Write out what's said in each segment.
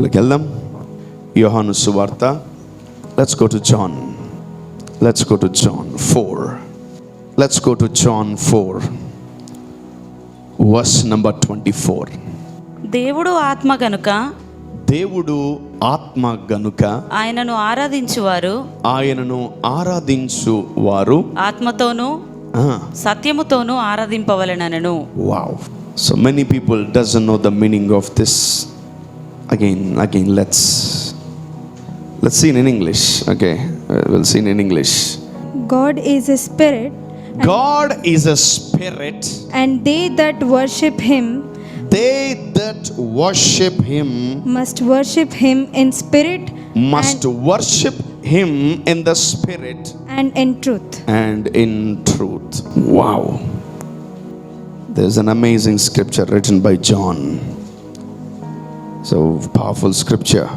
బైబిల్కి వెళ్దాం. యోహాను సువార్త. Let's go to John. Let's go to John 4. Let's go to John 4. Verse number 24. దేవుడు ఆత్మ గనుక ఆయనను ఆరాధించువారు ఆత్మతోనూ సత్యముతోనూ ఆరాధింపవలెనను. Wow. So many people doesn't know the meaning of this. Again, let's see it in English. Okay, we'll see it in English. God is a spirit. God is a spirit. And they that worship him must worship him in spirit. Worship him in the spirit and in truth. Wow. There's an amazing scripture written by John. So powerful scripture.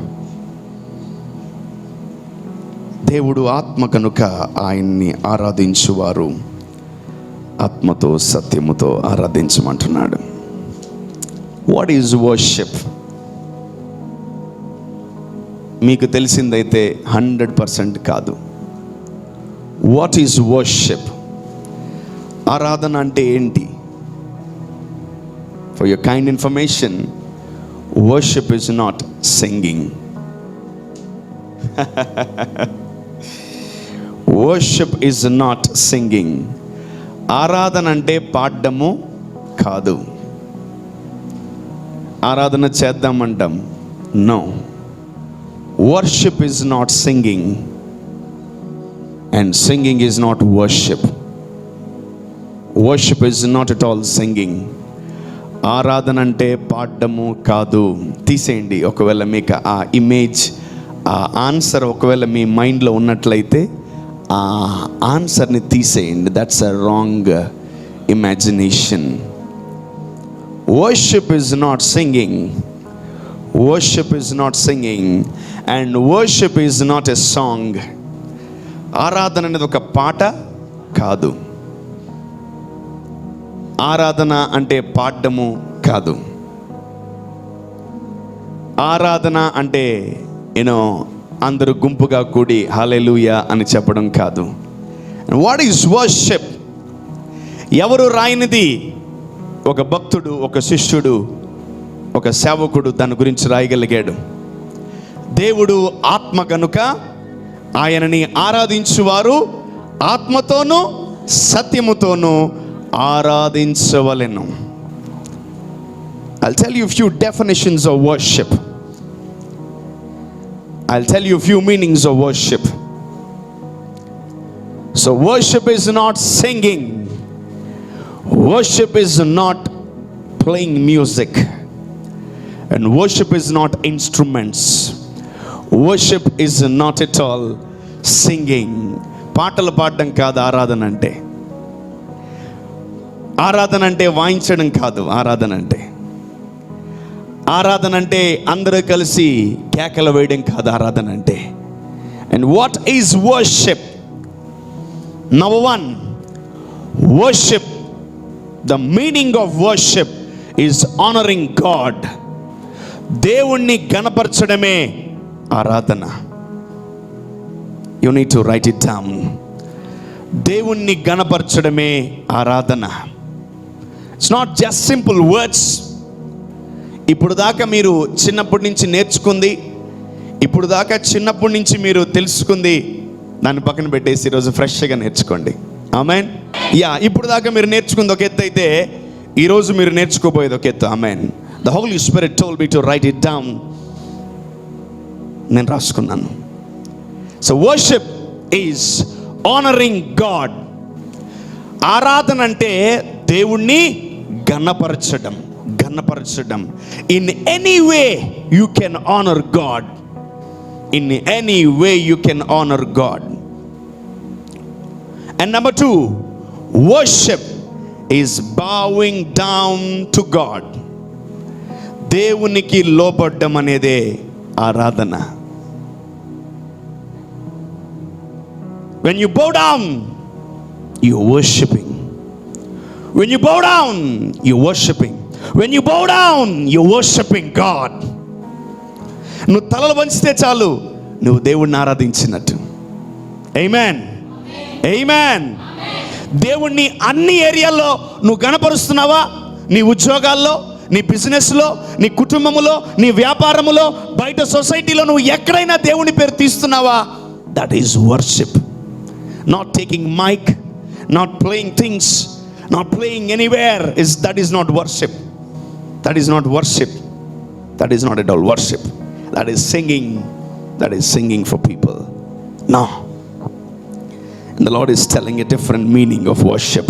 దేవుడు ఆత్మ కనుక ఆయన్ని ఆరాధించువారు ఆత్మతో సత్యముతో ఆరాధించమంటున్నాడు. What is worship? మీకు తెలిసిందైతే 100% కాదు. What is worship? ఆరాధన అంటే ఏంటి? For your kind information, worship is not singing. Worship is not singing. ఆరాధన అంటే పాడము కాదు. ఆరాధన చేద్దామంటాం. No, worship is not singing and singing is not worship. Worship is not at all singing. ఆరాధన అంటే పాడము కాదు. తీసేయండి. ఒకవేళ మీకు ఆ ఇమేజ్, ఆ ఆన్సర్ ఒకవేళ మీ మైండ్లో ఉన్నట్లయితే ఆ ఆన్సర్ని తీసేయండి. That's a wrong imagination. Worship is not singing. Worship is not singing and worship is not a song. ఆరాధన అనేది ఒక పాట కాదు. ఆరాధన అంటే పాడము కాదు. ఆరాధన అంటే అందరూ గుంపుగా కూడి హల్లెలూయా అని చెప్పడం కాదు. What is worship? ఎవరు రాయనిది? ఒక భక్తుడు, ఒక శిష్యుడు, ఒక సేవకుడు దాని గురించి రాయగలిగాడు. దేవుడు ఆత్మ కనుక ఆయనని ఆరాధించువారు ఆత్మతోనూ సత్యముతోనూ ఆరాధించవలెను. I'll tell you a few definitions of worship. I'll tell you a few meanings of worship. So worship is not singing. Worship is not playing music. And worship is not instruments. Worship is not at all singing. పాటలు పాడడం కాదు ఆరాధన అంటే. ఆరాధన అంటే వాయించడం కాదు. ఆరాధన అంటే అందరూ కలిసి కేకలు వేయడం కాదు ఆరాధన అంటే. And what is worship? Number 1, worship, the meaning of worship is honoring God. దేవుణ్ణి గణపరచడమే ఆరాధన. You need to write it down. దేవుణ్ణి గణపరచడమే ఆరాధన. It's not just simple words. ఇప్పుడు దాకా మీరు చిన్నప్పటి నుంచి నేర్చుకుంది, ఇప్పుడు దాకా చిన్నప్పటి నుంచి మీరు తెలుసుకుంది దాన్ని పక్కన పెట్టేసి ఈరోజు ఫ్రెష్గా నేర్చుకోండి. ఆమెన్. ఇప్పుడు దాకా మీరు నేర్చుకుంది ఒక ఎత్తు అయితే ఈరోజు మీరు నేర్చుకోబోయేది ఒక ఎత్తు. Amen. The Holi spirit told me to write it down. నేను రాసుకున్నాను. So worship is honoring God. ఆరాధన అంటే దేవుణ్ణి గణపరచడం. In any way you can honor God. In any way you can honor God. And number 2, worship is bowing down to God. దేవునికి లోబడ్డం అనేదే ఆరాధన. When you bow down, you're worshiping. When you bow down, you're worshiping. When you bow down, you're worshiping God. నువ్వు తలలు వంచితే చాలు, నువ్వు దేవుణ్ణి ఆరాధించినట్టు. ఆమేన్, ఆమేన్. దేవుణ్ణి అన్ని ఏరియాల్లో నువ్వు గణపరుస్తున్నావా? నీ ఉద్యోగాల్లో, నీ బిజినెస్లో, నీ కుటుంబములో, నీ వ్యాపారములో, బయట సొసైటీలో నువ్వు ఎక్కడైనా దేవుని పేరు తీస్తున్నావా? That is worship. Not taking mic, not playing things, not playing anywhere, that is not worship. That is not worship. That is not at all worship. That is singing. That is singing for people. No. And the Lord is telling a different meaning of worship.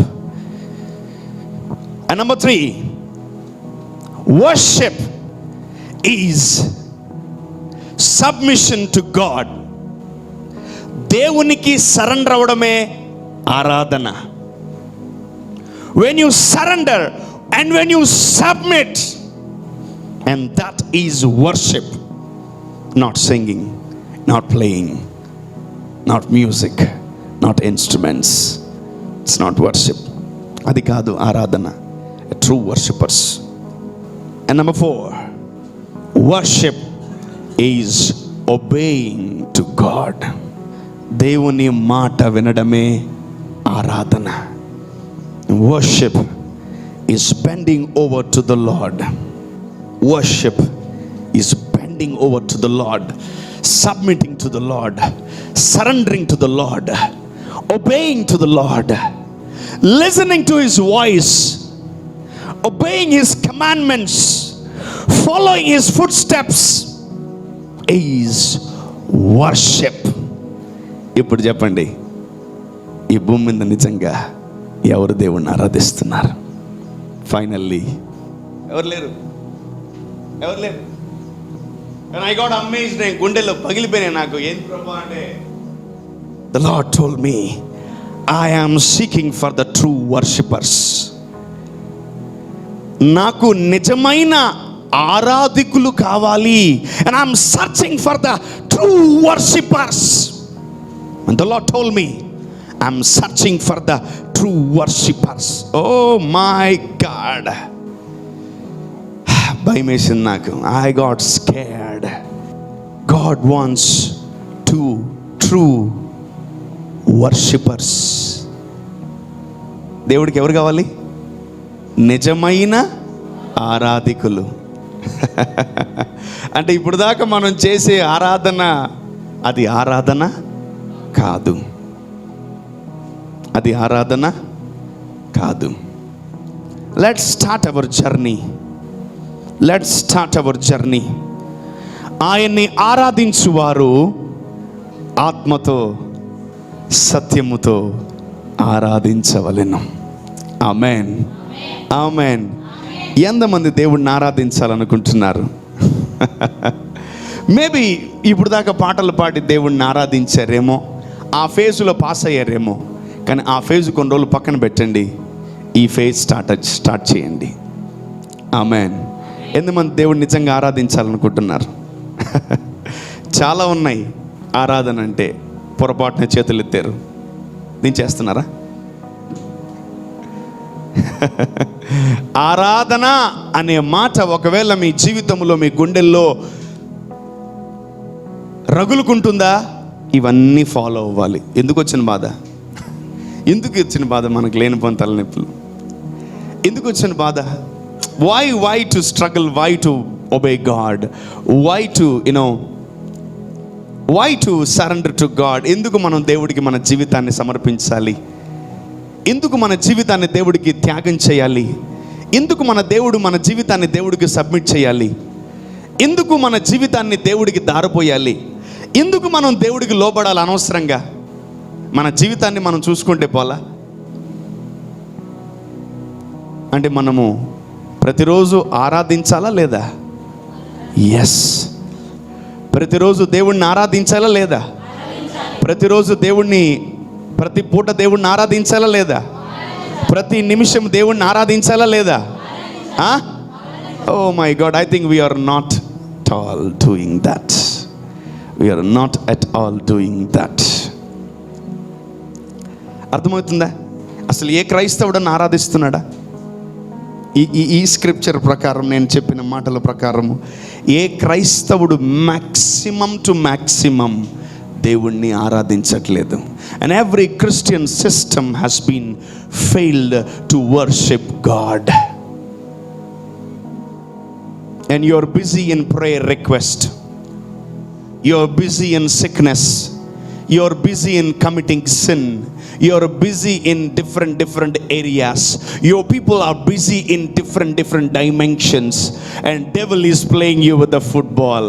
And number 3, worship is submission to God. దేవునికి surrender అవడమే ఆరాధన. When you surrender and when you submit, and that is worship. Not singing, not playing, not music, not instruments. It's not worship. అది కాదు ఆరాధన. True worshippers. And number 4, worship is obeying to God. దేవుని మాట వినడమే ఆరాధన. Worship is bending over to the Lord. Worship is bending over to the Lord, submitting to the Lord, surrendering to the Lord, obeying to the Lord, listening to His voice, obeying His commandments, following His footsteps is worship. ఇప్పుడు చెప్పండి, ఈ భూమి మీద నిజంగా ఎవరు దేవుణ్ణి ఆరాధిస్తున్నారు? Finally ఎవరు లేరు, ఎవరు లేరు. And I got amazed. నేను గుండెల్లో పగిలిపోయినాయి నాకు. ఏం ప్రభా అంటే, the Lord told me, I am seeking for the true worshippers. నాకు నిజమైన ఆరాధికులు కావాలి. And I'm searching for the true worshippers. And the Lord told me, I'm searching for the true worshippers. Oh my God. భయమేసింది నాకు. I got scared. God wants two true worshippers. దేవుడికి ఎవరు కావాలి? నిజమైన ఆరాధికులు. అంటే ఇప్పుడు దాకా మనం చేసే ఆరాధన, అది ఆరాధన కాదు. అది ఆరాధన కాదు. Let's start our journey. Let's start our journey. ఆయన్ని ఆరాధించువారు ఆత్మతో సత్యముతో ఆరాధించవలెను. ఆమేన్, ఆమేన్. ఎంతమంది దేవుడిని ఆరాధించాలనుకుంటున్నారు? మేబీ ఇప్పుడు దాకా పాటలు పాడి దేవుడిని ఆరాధించారేమో, ఆ ఫేజ్లో పాస్ అయ్యారేమో. కానీ ఆ ఫేజ్ కొన్ని రోజులు పక్కన పెట్టండి, ఈ ఫేజ్ స్టార్ట్ చేయండి. ఆమేన్. ఎంతమంది దేవుడిని నిజంగా ఆరాధించాలనుకుంటున్నారు? చాలా ఉన్నాయి. ఆరాధన అంటే పొరపాటున చేతులు ఎత్తారు. నేను చేస్తున్నారా? ఆరాధన అనే మాట ఒకవేళ మీ జీవితంలో, మీ గుండెల్లో రగులుకుంటుందా? ఇవన్నీ ఫాలో అవ్వాలి. ఎందుకు వచ్చిన బాధ? ఎందుకు వచ్చిన బాధ? మనకు లేని పొంత తలనొప్పులు. ఎందుకు వచ్చిన బాధ? Why to struggle? Why to obey God? Why to surrender to God? ఎందుకు మనం దేవుడికి మన జీవితాన్ని సమర్పించాలి? ఎందుకు మన జీవితాన్ని దేవుడికి త్యాగం చేయాలి? ఎందుకు మన జీవితాన్ని దేవుడికి సబ్మిట్ చేయాలి? ఎందుకు మన జీవితాన్ని దేవుడికి దారిపోయాలి? ఎందుకు మనం దేవుడికి లోబడాలి అనవసరంగా? మన జీవితాన్ని మనం చూసుకుంటే పోలా? అంటే మనము ప్రతిరోజు ఆరాధించాలా లేదా? ఎస్. ప్రతిరోజు దేవుణ్ణి ఆరాధించాలా లేదా? ప్రతిరోజు ప్రతి పూట దేవుణ్ణి ఆరాధించాలా లేదా? ప్రతి నిమిషం దేవుణ్ణి ఆరాధించాలా లేదా? Oh my God, I think we're not at all doing that. We are not at all doing that. అర్థమవుతుందా? అసలు ఏ క్రైస్తవుడని ఆరాధిస్తున్నాడా? ఈ స్క్రిప్చర్ ప్రకారం, నేను చెప్పిన మాటల ప్రకారము, ఏ క్రైస్తవుడు మ్యాక్సిమం టు మ్యాక్సిమం దేవుణ్ణి ఆరాధించట్లేదు. And every Christian system has been failed to worship God. And you're busy in prayer request, you're busy in sickness, you're busy in committing sin, you're busy in different areas, your people are busy in different dimensions, and devil is playing you with the football.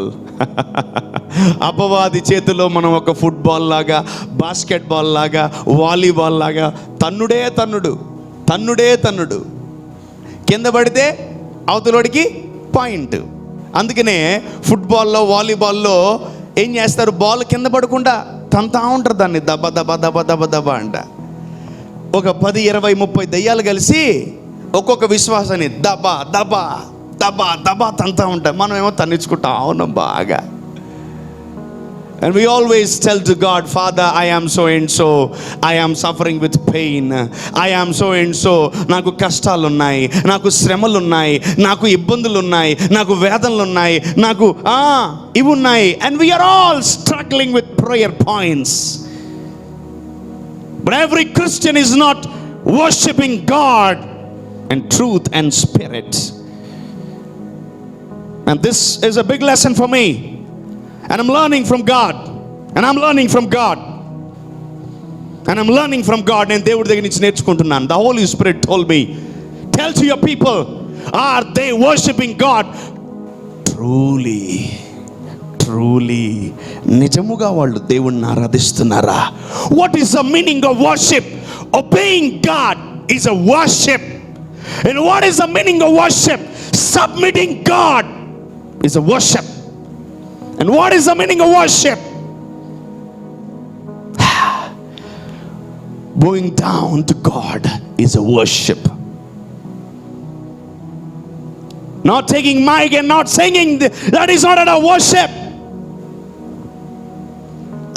అపవాది చేతిలో మనం ఒక football లాగా, basketball లాగా, volleyball లాగా తన్నుడు కింద పడితే అవతలోడికి point. అందుకనే ఫుట్బాల్లో, వాలీబాల్లో ఏం చేస్తారు, బాల్ కింద పడకుండా తంతా ఉంటారు దాన్ని, దబ దబ దబ దబ దబ అంట. ఒక 10, 20, 30 దయ్యాలు కలిసి ఒక్కొక్క విశ్వాసాన్ని దబ దబ దబ దబ తంతా ఉంటాయి. మనం ఏమో తన్నించుకుంటాం, అవును బాగా. And we always tell to God, Father, I am so and so, I am suffering with pain, I am so and so, నాకు కష్టాలు ఉన్నాయి, నాకు శ్రమలు ఉన్నాయి, నాకు ఇబ్బందులు ఉన్నాయి, నాకు వేదనలు ఉన్నాయి, నాకు ఇవి ఉన్నాయి. And we are all struggling with prayer points. But every Christian is not worshiping God in truth and spirit. And this is a big lesson for me. And I'm learning from God. And I'm learning from God. And I'm learning from God. And దేవుడి దగ్గర నుంచి నేర్చుకుంటున్నాను. The Holy Spirit told me, tell to your people, are they worshiping God truly? నిజముగా వాళ్ళు దేవుణ్ణి ఆరాధిస్తున్నారా? What is the meaning of worship? Obeying God is a worship. And what is the meaning of worship? Submitting God is a worship. And what is the meaning of worship? Bowing down to God is a worship. Not taking mic and not singing, that is not a worship.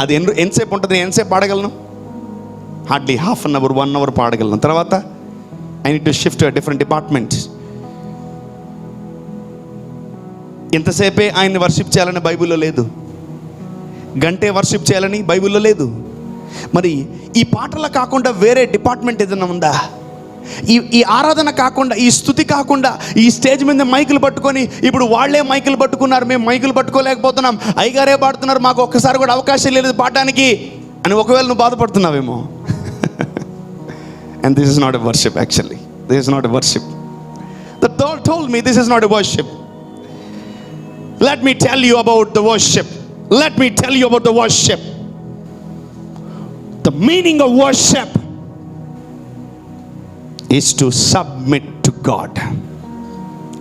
అది ఎంతసేపు ఉంటుంది, ఎంతసేపు పాడగలను? Hardly half an hour, 1 hour పాడగలను. తర్వాత I need to shift to different department. ఇంతసేపే ఆయన్ని worship చేయాలని బైబిల్లో లేదు, గంటే వర్షిప్ చేయాలని బైబిల్లో లేదు. మరి ఈ పాటలు కాకుండా వేరే డిపార్ట్మెంట్ ఏదైనా ఉందా? ఈ ఆరాధన కాకుండా, ఈ స్తుతి కాకుండా, ఈ స్టేజ్ మీద మైకులు పట్టుకొని, ఇప్పుడు వాళ్ళే మైకులు పట్టుకున్నారు, మేము మైకులు పట్టుకోలేకపోతున్నాం, అయ్యగారే పాడుతున్నారు, మాకు ఒక్కసారి కూడా అవకాశం లేదు పాడడానికి అని ఒకవేళ నువ్వు బాధపడుతున్నావేమో. And this is not a worship actually. This is not a worship. The Lord told me this is not a worship. Let me tell you about the worship. Let me tell you about the worship. The meaning of worship is to submit to God.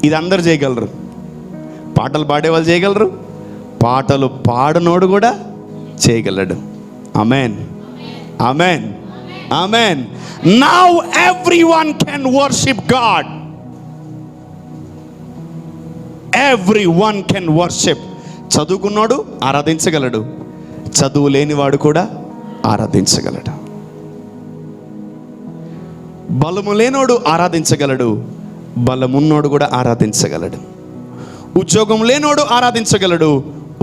ఇది అందరు చేయగలరు. పాటలు పాడేవాళ్ళు చేయగలరు, పాటలు పాడనోడు కూడా చేయగలడు. ఆమేన్, ఆమేన్, ఆమేన్. Now everyone can worship God. Everyone can worship. చదువుకున్నాడు ఆరాధించగలడు, చదువు లేనివాడు కూడా ఆరాధించగలడు. బలము లేనోడు ఆరాధించగలడు, బలమున్నోడు కూడా ఆరాధించగలడు. ఉద్యోగం లేనోడు ఆరాధించగలడు,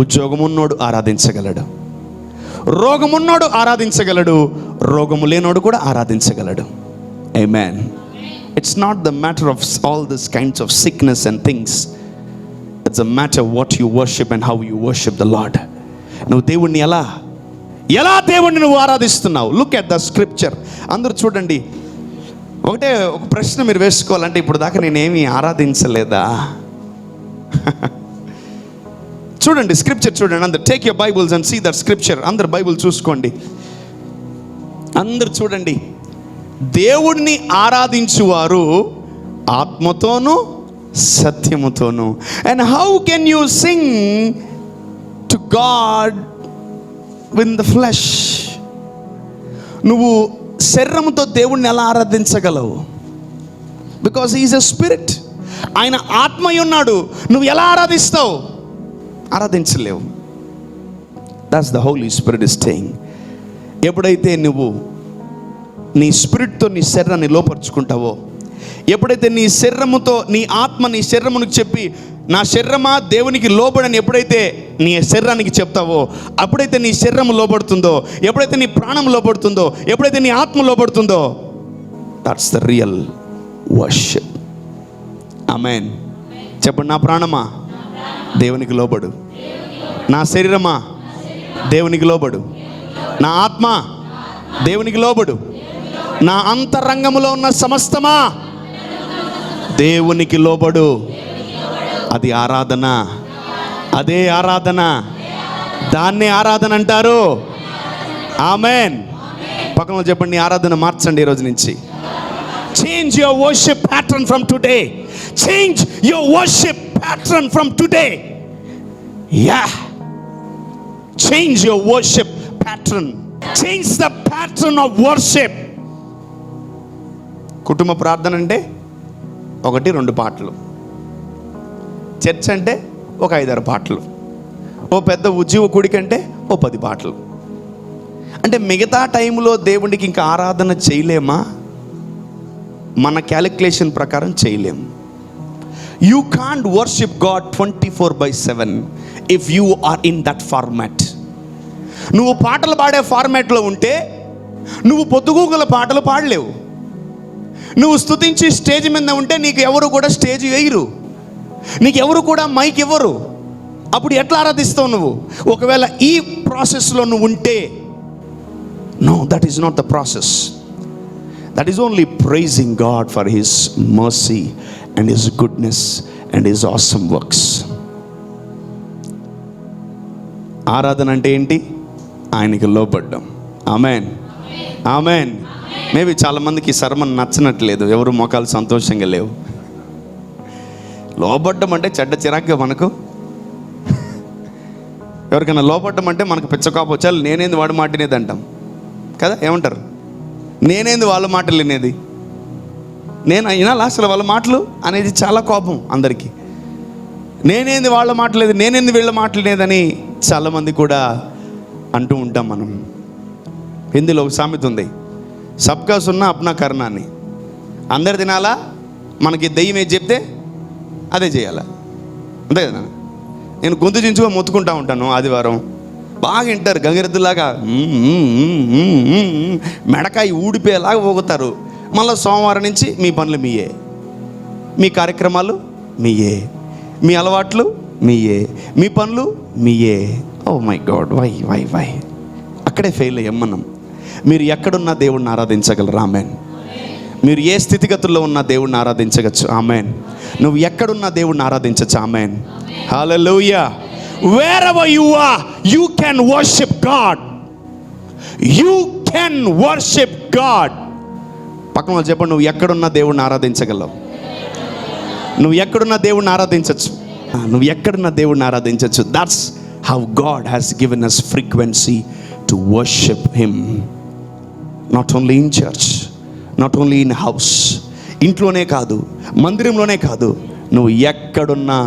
ఉద్యోగమున్నోడు ఆరాధించగలడు. రోగమున్నోడు ఆరాధించగలడు, రోగము లేనోడు కూడా ఆరాధించగలడు. Amen. It's not the matter of all these kinds of sickness and things. It's a matter what you worship and how you worship the Lord. నువ్వు దేవుణ్ణి ఎలా దేవుణ్ణి నువ్వు ఆరాధిస్తున్నావు? Look at the scripture. అందరూ చూడండి. ఒక ప్రశ్న మీరు వేసుకోవాలంటే, ఇప్పుడు దాకా నేనేమి ఆరాధించలేదా? చూడండి స్క్రిప్చర్ చూడండి. అందరు take your Bibles and see that scripture. అందరు బైబుల్ చూసుకోండి, అందరు చూడండి. దేవుణ్ణి ఆరాధించువారు ఆత్మతోనూ సత్యముతోనూ. And how can you sing to God with the flesh? నువ్వు శరీరంతో దేవుణ్ణి ఎలా ఆరాధించగలవు? Because he is a spirit. ఆయన ఆత్మయ్య ఉన్నాడు. నువ్వు ఎలా ఆరాధిస్తావు? ఆరాధించలేవు. That's the Holi Spirit is saying. ఎప్పుడైతే నువ్వు నీ స్పిరిట్తో నీ శరీరాన్ని లోపరుచుకుంటావో, ఎప్పుడైతే నీ శరీరముతో నీ ఆత్మ నీ శరీరమునికి చెప్పి, నా శరీరమా దేవునికి లోబడని ఎప్పుడైతే నీ శరీరానికి చెప్తావో, అప్పుడైతే నీ శరీరం లోబడుతుందో, ఎప్పుడైతే నీ ప్రాణం లోబడుతుందో, ఎప్పుడైతే నీ ఆత్మ లోబడుతుందో, దట్స్ ద రియల్ వర్షిప్. ఆమేన్. చెప్పండి, నా ప్రాణమా దేవునికి లోబడు, నా శరీరమా దేవునికి లోబడు, నా ఆత్మ దేవునికి లోబడు, నా అంతరంగములో ఉన్న సమస్తమా దేవునికి లోబడు. అది ఆరాధన, అదే ఆరాధన, దాన్నే ఆరాధన అంటారు. ఆమేన్. పక్కన చెప్పండి, ఆరాధన మార్చండి ఈరోజు నుంచి. Change your worship pattern from today. Change your worship pattern from today. Yeah, change your worship pattern. Change the pattern of worship. కుటుంబ ప్రార్థన అంటే 1-2 పాటలు, చర్చ్ అంటే ఒక 5-6 పాటలు, ఓ పెద్ద ఉద్యోగ కుడికంటే ఓ 10 పాటలు. అంటే మిగతా టైంలో దేవుడికి ఇంకా ఆరాధన చేయలేమా? మన క్యాలిక్యులేషన్ ప్రకారం చేయలేము. You can't worship God 24/7 if you are in that format. నువ్వు పాటలు పాడే ఫార్మాట్లో ఉంటే నువ్వు పొద్దుగూకుల పాటలు పాడలేవు. నువ్వు స్తుతించి స్టేజ్ మీద ఉంటే నీకు ఎవరు కూడా స్టేజ్ వేయరు, నీకు ఎవరు కూడా మైక్ ఇవ్వరు. అప్పుడు ఎట్లా ఆరాధిస్తావు నువ్వు? ఒకవేళ ఈ ప్రాసెస్లో నువ్వు ఉంటే, no, that is not the process. That is only praising God for his mercy and his goodness and his awesome works. ఆరాధన అంటే ఏంటి? ఆయనకి లోబడ్డం. Amen, amen. మేబీ చాలామందికి సర్మన్ నచ్చనట్లేదు, ఎవరు మొఖాలు సంతోషంగా లేవు. లోబడ్డం అంటే చెడ్డ చిరాకుగా మనకు. ఎవరికైనా లోబడ్డం అంటే మనకు పిచ్చకోపం వచ్చాలి, నేనేంది వాడు మాట వినేది అంటాం కదా. ఏమంటారు? నేనేంది వాళ్ళ మాటలు వినేది, నేను అయినా అసలు వాళ్ళ మాటలు అనేది చాలా కోపం అందరికీ. నేనేంది వాళ్ళ మాటలేదు, నేనేంది వీళ్ళ మాటలేదని చాలామంది కూడా అంటూ ఉంటాం మనం. హిందీలో ఒక సామెత ఉంది, సబ్కా సున్నా అప్నా కర్నా అని. అందరు తినాలా, మనకి దెయ్యం ఏది చెప్తే అదే చేయాలా, అంతే కదా. నేను గొంతు చించుగా మొత్తుకుంటా ఉంటాను ఆదివారం, బాగా వింటారు, గంగిరెద్దులాగా మెడకాయ ఊడిపోయేలాగా పోగుతారు. మళ్ళీ సోమవారం నుంచి మీ పనులు మీయే, మీ కార్యక్రమాలు మీయే, మీ అలవాట్లు మీయే, మీ పనులు మీయే. Oh my God, why why why. అక్కడే ఫెయిల్ అయ్యాం మనం. మీరు ఎక్కడున్నా దేవుడిని ఆరాధించగలరు. ఆమెన్. మీరు ఏ స్థితిగతుల్లో ఉన్న దేవుడిని ఆరాధించగచ్చు. ఆమెన్. నువ్వు ఎక్కడున్నా దేవుడిని ఆరాధించచ్చు. Amen. Hallelujah. Wherever you are, you can worship God. You can worship God. పక్కన వాళ్ళు చెప్పండి, నువ్వు ఎక్కడున్నా దేవుడిని ఆరాధించగలవు. నువ్వు ఎక్కడున్నా దేవుడిని ఆరాధించవచ్చు. నువ్వు ఎక్కడున్నా దేవుడిని ఆరాధించవచ్చు. That's how God has given us frequency to worship Him. Not only in church, not only in house. ఇంట్లోనే కాదు, మందిరంలోనే కాదు, నువ్వు ఎక్కడున్నా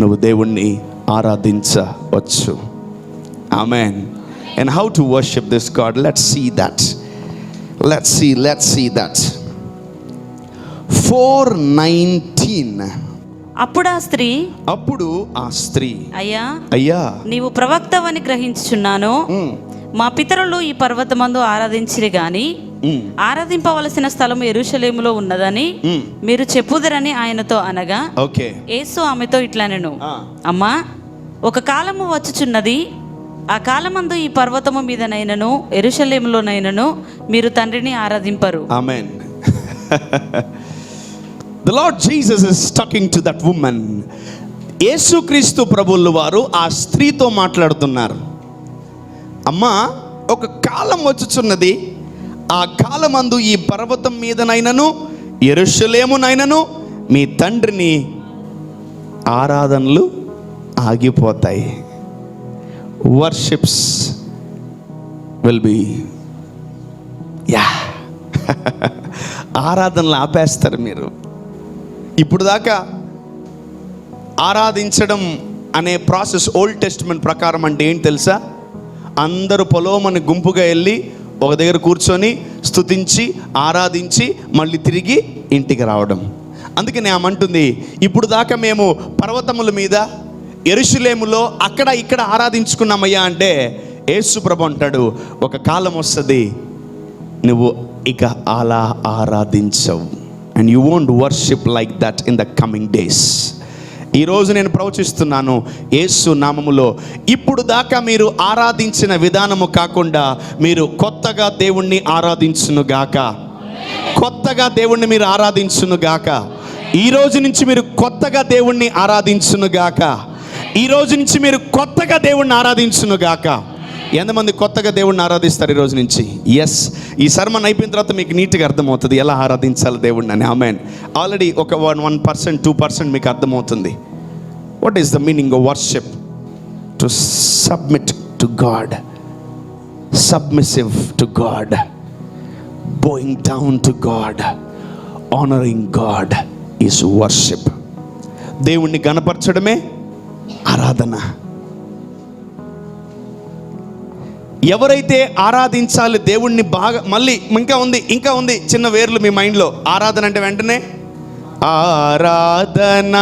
నువ్వు దేవుణ్ణి ఆరాధించవచ్చు. Amen. And how to worship this God? Let's see that. Let's see that. 4:19. అప్పుడు ఆ స్త్రీ, అయ్యా నీవు ప్రవక్తవని గ్రహించుచున్నాను. మా పితరులు ఈ పర్వతమందు ఆరాధించిరి గాని ఆరాధింపవలసిన స్థలము యెరూషలేములో ఉన్నదని మీరు చెప్పుదరని ఆయనతో అనగా, యేసు ఆమెతో ఇట్లనెను, అమ్మా, ఒక కాలము వచ్చుచున్నది, ఆ కాలమందు ఈ పర్వతము మీదనైనను యెరూషలేములోనైనను మీరు తండ్రిని ఆరాధింపరు. ఆమేన్. The Lord Jesus is talking to that woman. యేసుక్రీస్తు ప్రభువుల వారు ఆ స్త్రీతో మాట్లాడుతున్నారు. అమ్మా, ఒక కాలం వచ్చుచున్నది, ఆ కాలమందు ఈ పర్వతం మీదనైనను యెరూషలేమునైనను మీ తండ్రిని ఆరాధనలు ఆగిపోతాయి. వర్షిప్స్ విల్ బి ఆరాధనలు ఆపేస్తారు మీరు. ఇప్పుడు దాకా ఆరాధించడం అనే ప్రాసెస్ ఓల్డ్ టెస్టిమెంట్ ప్రకారం అంటే ఏంటి తెలుసా? అందరూ పొలోమని గుంపుగా వెళ్ళి ఒక దగ్గర కూర్చొని స్తుతించి ఆరాధించి మళ్ళీ తిరిగి ఇంటికి రావడం. అందుకే నేను అంటుంది, ఇప్పుడు దాకా మేము పర్వతముల మీద యెరూషలేములో అక్కడ ఇక్కడ ఆరాధించుకున్నామయ్యా అంటే, యేసు ప్రభు అంటాడు, ఒక కాలం వస్తుంది నువ్వు ఇక అలా ఆరాధించవు. And you won't worship like that in the coming days. ఈరోజు నేను ప్రవచిస్తున్నాను యేసు నామములో, ఇప్పుడు దాకా మీరు ఆరాధించిన విధానము కాకుండా మీరు కొత్తగా దేవుణ్ణి ఆరాధించునుగాక. కొత్తగా దేవుణ్ణి మీరు ఆరాధించునుగాక. ఈ రోజు నుంచి మీరు కొత్తగా దేవుణ్ణి ఆరాధించునుగాక. ఈ రోజు నుంచి మీరు కొత్తగా దేవుణ్ణి ఆరాధించునుగాక. ఎంతమంది కొత్తగా దేవుణ్ణి ఆరాధిస్తారు ఈ రోజు నుంచి? ఎస్, ఈ సర్మన్ అయిపోయిన తర్వాత మీకు నీట్గా అర్థమవుతుంది ఎలా ఆరాధించాలి దేవుణ్ణి అని. ఆమెన్. ఆల్రెడీ ఒక 1% 2% మీకు అర్థమవుతుంది. What is the meaning of worship? To submit to God, submissive to God, Boeing down to God, honouring God is worship. దేవుణ్ణి గణపరచడమే ఆరాధన. ఎవరైతే ఆరాధించాలి దేవుణ్ణి బాగా, మళ్ళీ ఇంకా ఉంది చిన్న వేర్లు మీ మైండ్లో. ఆరాధన అంటే వెంటనే ఆరాధన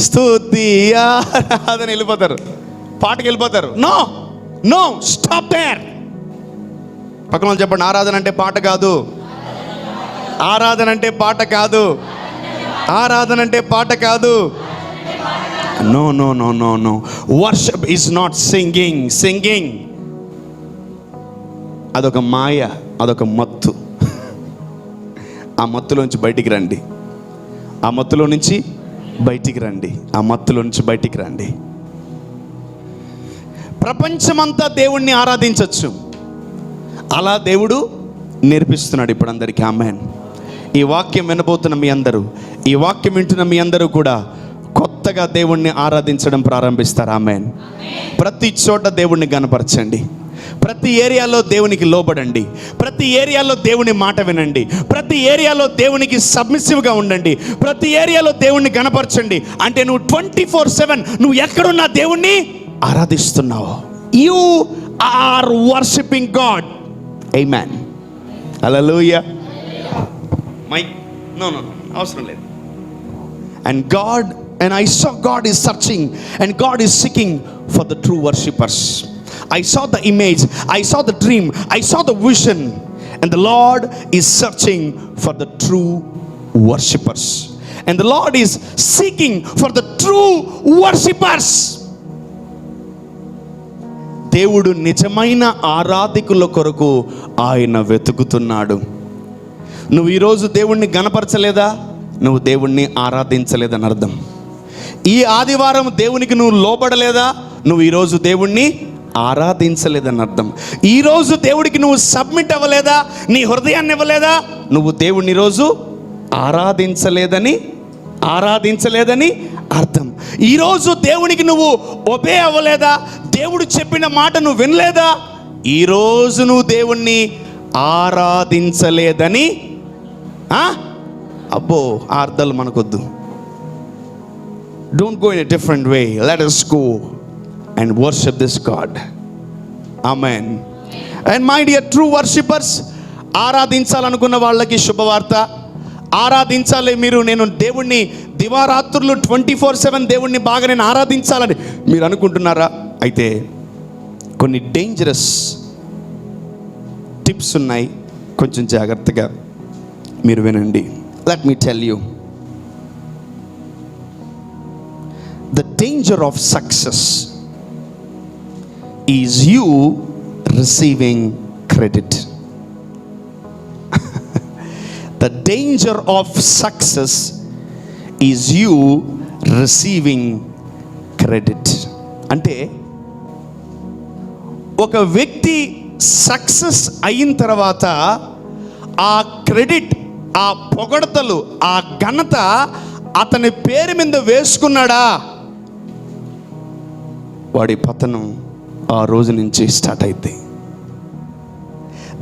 స్తుతి ఆరాధన వెళ్ళిపోతారు, పాటకి వెళ్ళిపోతారు. No no, stop there. పక్కన వాళ్ళు చెప్పండి, ఆరాధన అంటే పాట కాదు. ఆరాధన అంటే పాట కాదు. ఆరాధన అంటే పాట కాదు. No no no no no. Worship is not singing. అదొక మాయ, అదొక మత్తు. ఆ మత్తులోంచి బయటికి రండి. ఆ మత్తులో నుంచి బయటికి రండి. ఆ మత్తులో నుంచి బయటికి రండి. ప్రపంచమంతా దేవుణ్ణి ఆరాధించవచ్చు. అలా దేవుడు నేర్పిస్తున్నాడు ఇప్పుడు అందరికీ. ఆమేన్. ఈ వాక్యం వినబోతున్న మీ అందరూ, ఈ వాక్యం వింటున్న మీ అందరూ కూడా కొత్తగా దేవుణ్ణి ఆరాధించడం ప్రారంభిస్తారు. ఆమేన్. ప్రతి చోట దేవుణ్ణి గణపరచండి. ప్రతి ఏరియాలో దేవునికి లోబడండి. ప్రతి ఏరియాలో దేవుని మాట వినండి. ప్రతి ఏరియాలో దేవునికి సబ్మిసివ్గా ఉండండి. ప్రతి ఏరియాలో దేవుణ్ణి గణపరచండి. అంటే నువ్వు 24/7 నువ్వు ఎక్కడున్నా దేవుణ్ణి ఆరాధిస్తున్నావు. You are worshipping God. Amen. Hallelujah. Mic no అవసరం లేదు. And I saw God is searching and God is seeking for the true worshippers. I saw the image, I saw the dream, I saw the vision, and the Lord is searching for the true worshippers. And the Lord is seeking for the true worshippers. దేవుడు నిజమైన ఆరాధికుల కొరకు ఆయన వెతుకుతున్నాడు. నువ్వు ఈరోజు దేవుణ్ణి గణపరచలేదా, నువ్వు దేవుణ్ణి ఆరాధించలేదని అర్థం. ఈ ఆదివారం దేవునికి నువ్వు లోబడలేదా, నువ్వు ఈరోజు దేవుణ్ణి ఆరాధించలేదని అర్థం. ఈరోజు దేవుడికి నువ్వు సబ్మిట్ అవ్వలేదా, నీ హృదయాన్ని ఇవ్వలేదా, నువ్వు దేవుణ్ణి ఈరోజు ఆరాధించలేదని అర్థం. ఈరోజు దేవునికి నువ్వు ఒబే అవ్వలేదా, దేవుడు చెప్పిన మాట నువ్వు వినలేదా, ఈరోజు నువ్వు దేవుణ్ణి ఆరాధించలేదని. అబ్బో, ఆ అర్థాలు మనకొద్దు. Don't go in a different way. Let us go and worship this God. Amen. And my dear true worshippers, ఆరాధించాలనుకున్న వాళ్ళకి శుభవార్త. ఆరాధించాలి మీరు. నేను దేవుణ్ణి దివారాత్రులు 24/7 దేవుణ్ణి బాగా నేను ఆరాధించాలని మీరు అనుకుంటున్నారా? అయితే కొన్ని డేంజరస్ టిప్స్ ఉన్నాయి, కొంచెం జాగ్రత్తగా మీరు వినండి. Let me tell you, the danger of success is you receiving credit. The danger of success is you receiving credit. అంటే ఒక వ్యక్తి సక్సెస్ అయిన తర్వాత ఆ క్రెడిట్, ఆ పొగడతలు, ఆ ఘనత అతని పేరు మీద వేసుకున్నాడా, వాడి పతనం ఆ రోజు నుంచి స్టార్ట్ అయితే.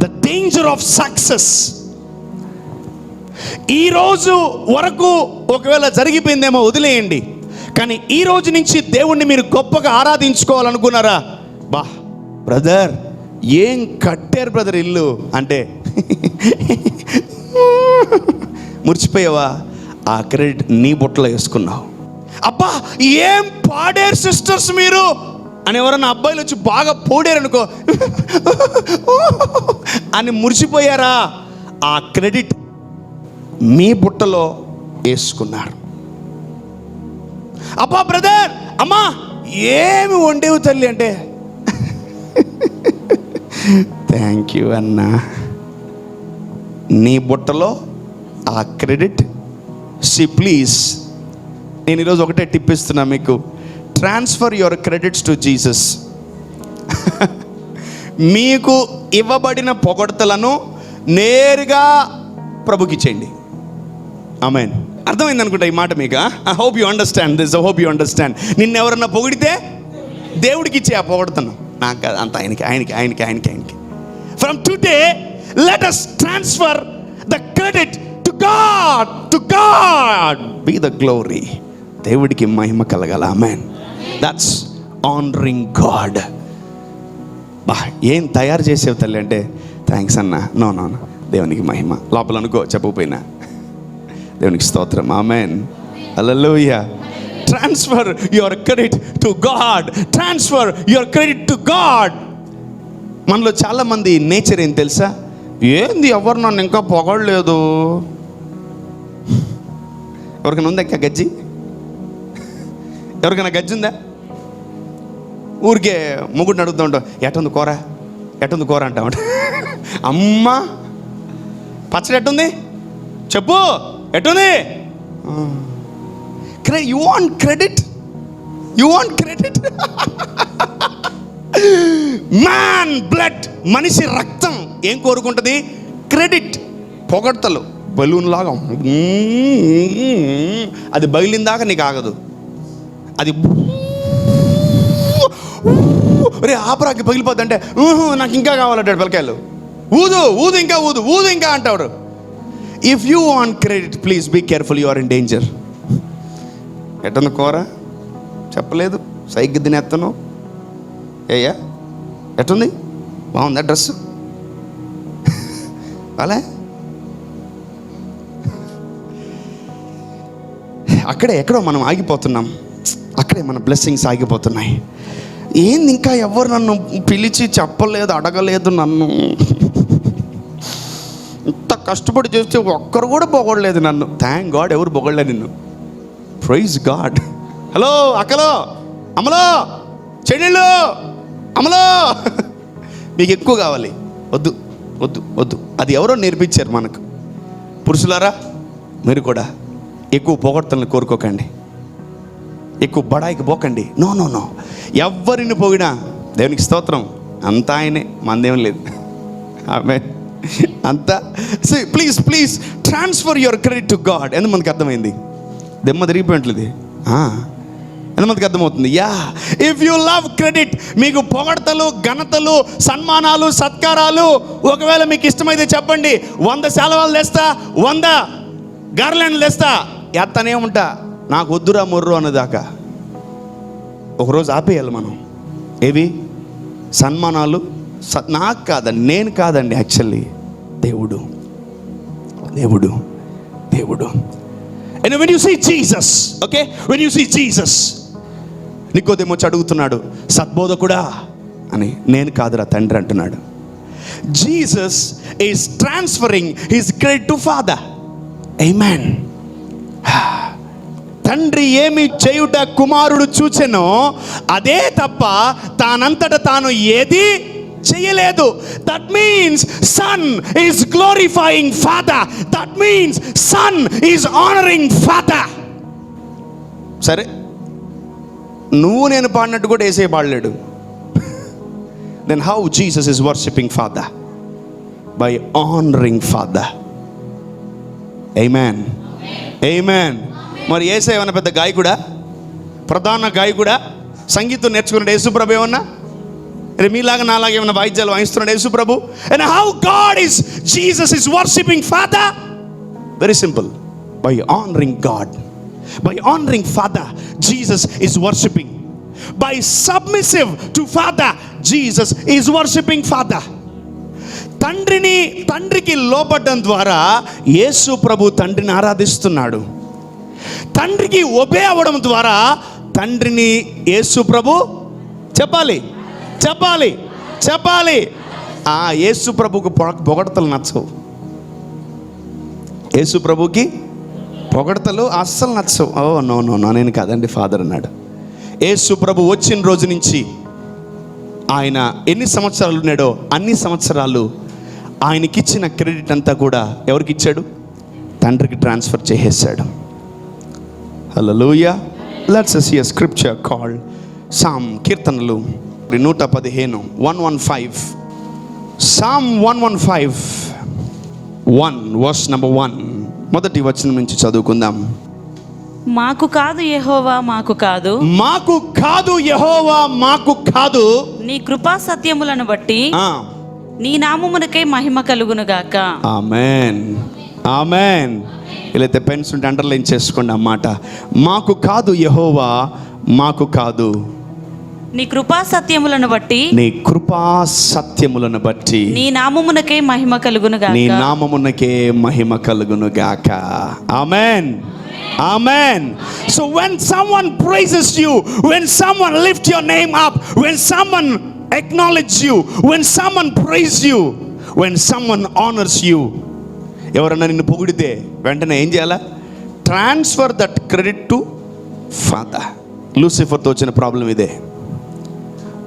The danger of success. ఈ రోజు వరకు ఒకవేళ జరిగిపోయిందేమో వదిలేయండి, కానీ ఈ రోజు నుంచి దేవుణ్ణి మీరు గొప్పగా ఆరాధించుకోవాలనుకున్నారా, బా బ్రదర్ ఏం కట్టారు బ్రదర్ ఇల్లు అంటే మురిచిపోయావా? ఆ క్రెడిట్ నీ బుట్టలో వేసుకున్నావు. అబ్బా ఏం పాడారు సిస్టర్స్ మీరు అని ఎవరన్నా అబ్బాయిలు వచ్చి బాగా పోడారు అనుకో అని మురిసిపోయారా? ఆ క్రెడిట్ మీ బుట్టలో వేసుకున్నారు. అబ్బా బ్రదర్, అమ్మా ఏమి వండేవు తల్లి అంటే థ్యాంక్ యూ అన్నా. నీ బుట్టలో ఆ క్రెడిట్. ప్లీజ్, నేను ఈరోజు ఒకటే టిప్ ఇస్తున్నా మీకు. Transfer your credits to Jesus. మీకు ఇవ్వబడిన పొగడ్తలను నేరుగా ప్రభుకి ఇచ్చేయండి. ఆమేన్. అర్థమైంది అనుకుంటా ఈ మాట మీకు. I hope you understand this. I hope you understand. నిన్ను ఎవరన్నా పొగిడితే దేవుడికి ఇచ్చే ఆ పొగడుతున్నాం. నాకు కాదు, అంత ఆయనకి. From today let us transfer the credit to God. To God be the glory. దేవుడికి మహిమ కలగాల. ఆమేన్. That's honouring God. బా ఏం తయారు చేసేవి తల్లి అంటే థ్యాంక్స్ అన్న. నో దేవునికి మహిమ. లోపల అనుకో చెప్పకపోయినా. దేవునికి స్తోత్రం. Amen. Hallelujah. Transfer your credit to God. Transfer your credit to God. మనలో చాలామంది నేచర్ ఏం తెలుసా? ఏంది ఎవరు నన్ను ఇంకా పొగడలేదు. ఎవరికైనా ఉందా ఇంకా గజ్జి? ఎవరికైనా గజ్జి ఉందా? ఊరికే ముగ్గుడిని అడుగుతూ ఉంటాం, ఎట్టుంది కూర అంటాం. అమ్మ పచ్చడి ఎట్టుంది చెప్పు, ఎట్టుంది? You want credit. Man blood, మనిషి రక్తం ఏం కోరుకుంటుంది? క్రెడిట్. పొగడ్తలు బలూన్ లాగా అది బగిలిందాక నీకు ఆగదు. అది రే ఆపరాకి పగిలిపోద్ది అంటే నాకు ఇంకా కావాలంటాడు పిల్లకాయలు. ఊదు ఇంకా అంటాడు. If you want credit please be careful, you are in danger. ఎట్టుంది కూర చెప్పలేదు, సైగ్గా తినేస్తాను. ఏయ్యా ఎట్టుంది, బాగుందా డ్రెస్ అలా? ఎక్కడో మనం ఆగిపోతున్నాం. అక్కడే మన బ్లెస్సింగ్స్ ఆగిపోతున్నాయి. ఏంది ఇంకా ఎవరు నన్ను పిలిచి చెప్పలేదు, అడగలేదు, నన్ను ఇంత కష్టపడి చేస్తే ఒక్కరు కూడా పొగడలేదు నన్ను. థ్యాంక్ గాడ్ ఎవరు పొగడలేదు నిన్ను. Praise God. హలో అక్కలో, అమ్మలో, చెల్లెళ్ళు, అమ్మలో, మీకు ఎక్కువ కావాలి. వద్దు. అది ఎవరో నేర్పించారు మనకు. పురుషులారా మీరు కూడా ఎక్కువ పొగడ్తలను కోరుకోకండి, ఎక్కువ బడాయికి పోకండి. నో. ఎవరిని పోగినా దేవునికి స్తోత్రం, అంతా ఆయనే, మందేం లేదు. ఆమేన్. అంతా please transfer your credit to God. ఎంతమందికి అర్థమైంది? దెమ్మ తిరిగిపోయినట్లేదు. ఎంతమందికి అర్థమవుతుంది? ఇఫ్ యూ లవ్ క్రెడిట్, మీకు పొగడ్తలు, ఘనతలు, సన్మానాలు, సత్కారాలు ఒకవేళ మీకు ఇష్టమైతే చెప్పండి. 100 శాలువాలు తెస్తా, 100 గార్లాండ్లు తెస్తా, ఎత్తనే ఉంటా. నాకు వద్దురా మొర్రు అన్నదాకా ఒకరోజు ఆపేయాలి మనం. ఏవి సన్మానాలు? నాకు కాదండి, నేను కాదండి, యాక్చువల్లీ దేవుడు. And when you see Jesus, okay, when you see Jesus, నికోదేము వచ్చి అడుగుతున్నాడు, సద్బోధకుడా అని. నేను కాదురా తండ్రి అంటున్నాడు. Jesus is transferring his credit to Father. Amen. తండ్రి ఏమి చేయుట కుమారుడు చూచెనో అదే తప్ప తానంతట తాను ఏది చేయలేదు. That means son is glorifying father. That means son is honoring father. సరే, నువ్వు నేను పాడినట్టు కూడా ఏసే పాడలేడు. Then how Jesus is worshiping father? By honoring father. Amen. మరి యేసు ఏమన్నా పెద్ద గాయకుడా, ప్రధాన గాయకుడా? సంగీతం నేర్చుకున్నాడు యేసుప్రభు ఏమన్నా? మీలాగా నాలాగా ఏమైనా వాయిద్యాలు వాయిస్తున్నాడు యేసుప్రభు? And how God is, Jesus is worshipping father? Very simple, by honouring God. By honoring Father, Jesus is worshiping. By submissive to Father, Jesus is worshipping father. తండ్రికి లోబడ్డం ద్వారా యేసు ప్రభు తండ్రిని ఆరాధిస్తున్నాడు. తండ్రికి ఒబే అవ్వడం ద్వారా తండ్రిని యేసు ప్రభు చెప్పాలి. ఆ యేసు ప్రభుకి పొగడతలు నచ్చవు. యేసు ప్రభుకి పొగడతలు అస్సలు నచ్చవు. ఓ నో నేను కాదండి ఫాదర్ అన్నాడు. యేసు ప్రభు వచ్చిన రోజు నుంచి ఆయన ఎన్ని సంవత్సరాలు ఉన్నాడో అన్ని సంవత్సరాలు ఆయనకిచ్చిన క్రెడిట్ అంతా కూడా ఎవరికి ఇచ్చాడు? తండ్రికి ట్రాన్స్ఫర్ చేసేసాడు. Hallelujah. Let's see a scripture called psalm, కీర్తనలు 115 115. సామ్ 115 వర్స్ నంబర్ 1 మొదటి వచనం నుంచి చదువుకుందాం. మాకు కాదు యెహోవా, మాకు కాదు యెహోవా, మాకు కాదు నీ కృపా సత్యములను బట్టి నీ నామమునకే మహిమ కలుగును గాక. ఆమెన్. ఇలా పెన్స్ ఉంటే అండర్లైన్ చేసుకోండి అన్నమాట. మాకు కాదు యెహోవా, మాకు కాదు నీ కృపా సత్యములను బట్టి నీ నామమునకే మహిమ కలుగును గాక. Amen. So when someone praises you, when someone lifts your name up, when someone acknowledges you, when someone praises you, when someone honors you, ఎవరన్నా నిన్ను పొగిడితే వెంటనే ఏం చేయాలా? Transfer that credit to father. లూసిఫర్తో వచ్చిన ప్రాబ్లం ఇదే.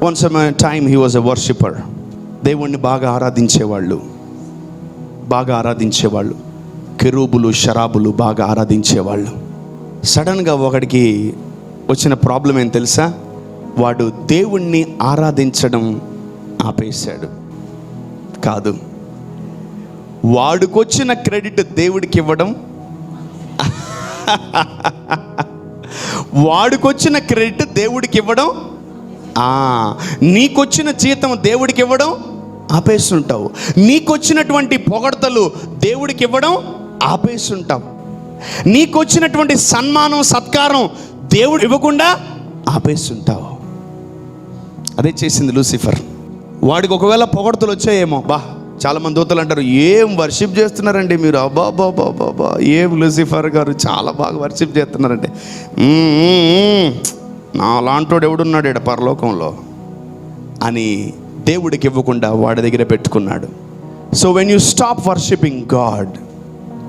Once a time he was a worshiper. దేవుణ్ణి బాగా ఆరాధించేవాళ్ళు. కెరూబులు, షరాబులు బాగా ఆరాధించేవాళ్ళు. సడన్గా ఒకడికి వచ్చిన ప్రాబ్లం ఏం తెలుసా? వాడు దేవుణ్ణి ఆరాధించడం ఆపేశాడు. కాదు, వాడికొచ్చిన క్రెడిట్ దేవుడికి ఇవ్వడం, నీకొచ్చిన జీతం దేవుడికి ఇవ్వడం ఆపేస్తుంటావు. నీకొచ్చినటువంటి పొగడ్తలు దేవుడికి ఇవ్వడం ఆపేస్తుంటావు. నీకొచ్చినటువంటి సన్మానం, సత్కారం దేవుడు ఇవ్వకుండా ఆపేస్తుంటావు. అదే చేసింది లూసిఫర్. వాడికి ఒకవేళ పొగడ్తలు వచ్చాయేమో, చాలామంది దూతలు అంటారు, ఏం వర్షిప్ చేస్తున్నారండి మీరు, అబ్బా ఏం లూసిఫర్ గారు చాలా బాగా వర్షిప్ చేస్తున్నారంటే, నా లాంటోడు ఎవడున్నాడు ఈడ పరలోకంలో అని దేవుడికి ఇవ్వకుండా వాడి దగ్గర పెట్టుకున్నాడు. So when you stop worshiping God,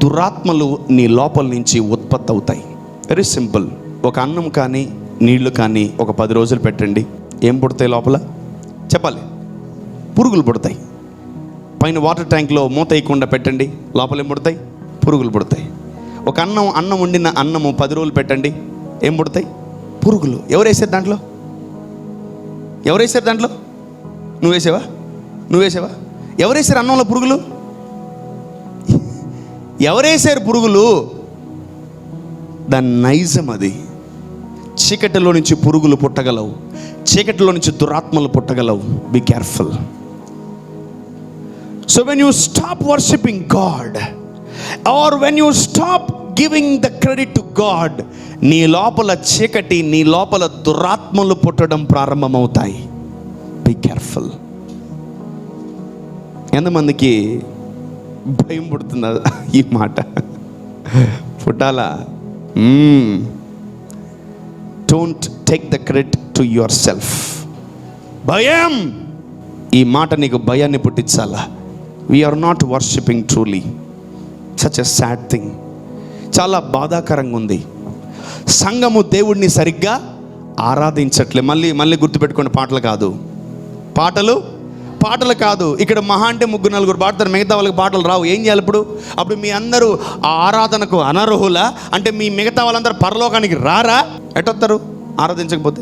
దురాత్మలు నీ లోపల నుంచి ఉత్పత్తి అవుతాయి. Very simple. ఒక అన్నం కానీ నీళ్లు కానీ ఒక 10 రోజులు పెట్టండి, ఏం పుడతాయి లోపల చెప్పాలి? పురుగులు పుడతాయి. పైన వాటర్ ట్యాంక్లో మూత వేయకుండా పెట్టండి, లోపల ఏం పుడతాయి? పురుగులు పుడతాయి. ఒక అన్నం వండిన అన్నము 10 రోజులు పెట్టండి, ఏం పుడతాయి? పురుగులు. ఎవరు వేసారు దాంట్లో? నువ్వు వేసావా? ఎవరేసారు అన్నంలో పురుగులు? ఎవరేసారు పురుగులు? దాని నైజం అది. చీకటిలో నుంచి పురుగులు పుట్టగలవు, చీకటిలో నుంచి దురాత్మలు పుట్టగలవు. Be careful. So when you stop worshiping God, or when you stop giving the credit to God, నీ లోపల చీకటి, నీ లోపల దురాత్మలు పుట్టడం ప్రారంభమవుతాయి. Be careful. ఎంతమందికి భయం పుడుతుందా ఈ మాట? పుట్టాలా? Don't take the credit to yourself. భయం, ఈ మాట నీకు భయాన్ని పుట్టించాలా? We are not worshiping truly. Such a sad thing. చాలా బాధాకరంగా ఉంది. సంఘము దేవుడిని సరిగ్గా ఆరాధించట్లే. మళ్ళీ గుర్తుపెట్టుకోండి, పాటలు కాదు. ఇక్కడ మహా అంటే 3-4 పాడతారు, మిగతా వాళ్ళకి పాటలు రావు. ఏం చేయాలి ఇప్పుడు? అప్పుడు మీ అందరూ ఆ ఆరాధనకు అనర్హులా? అంటే మీ మిగతా వాళ్ళందరూ పరలోకానికి రారా? ఎట్టొస్తారు ఆరాధించకపోతే?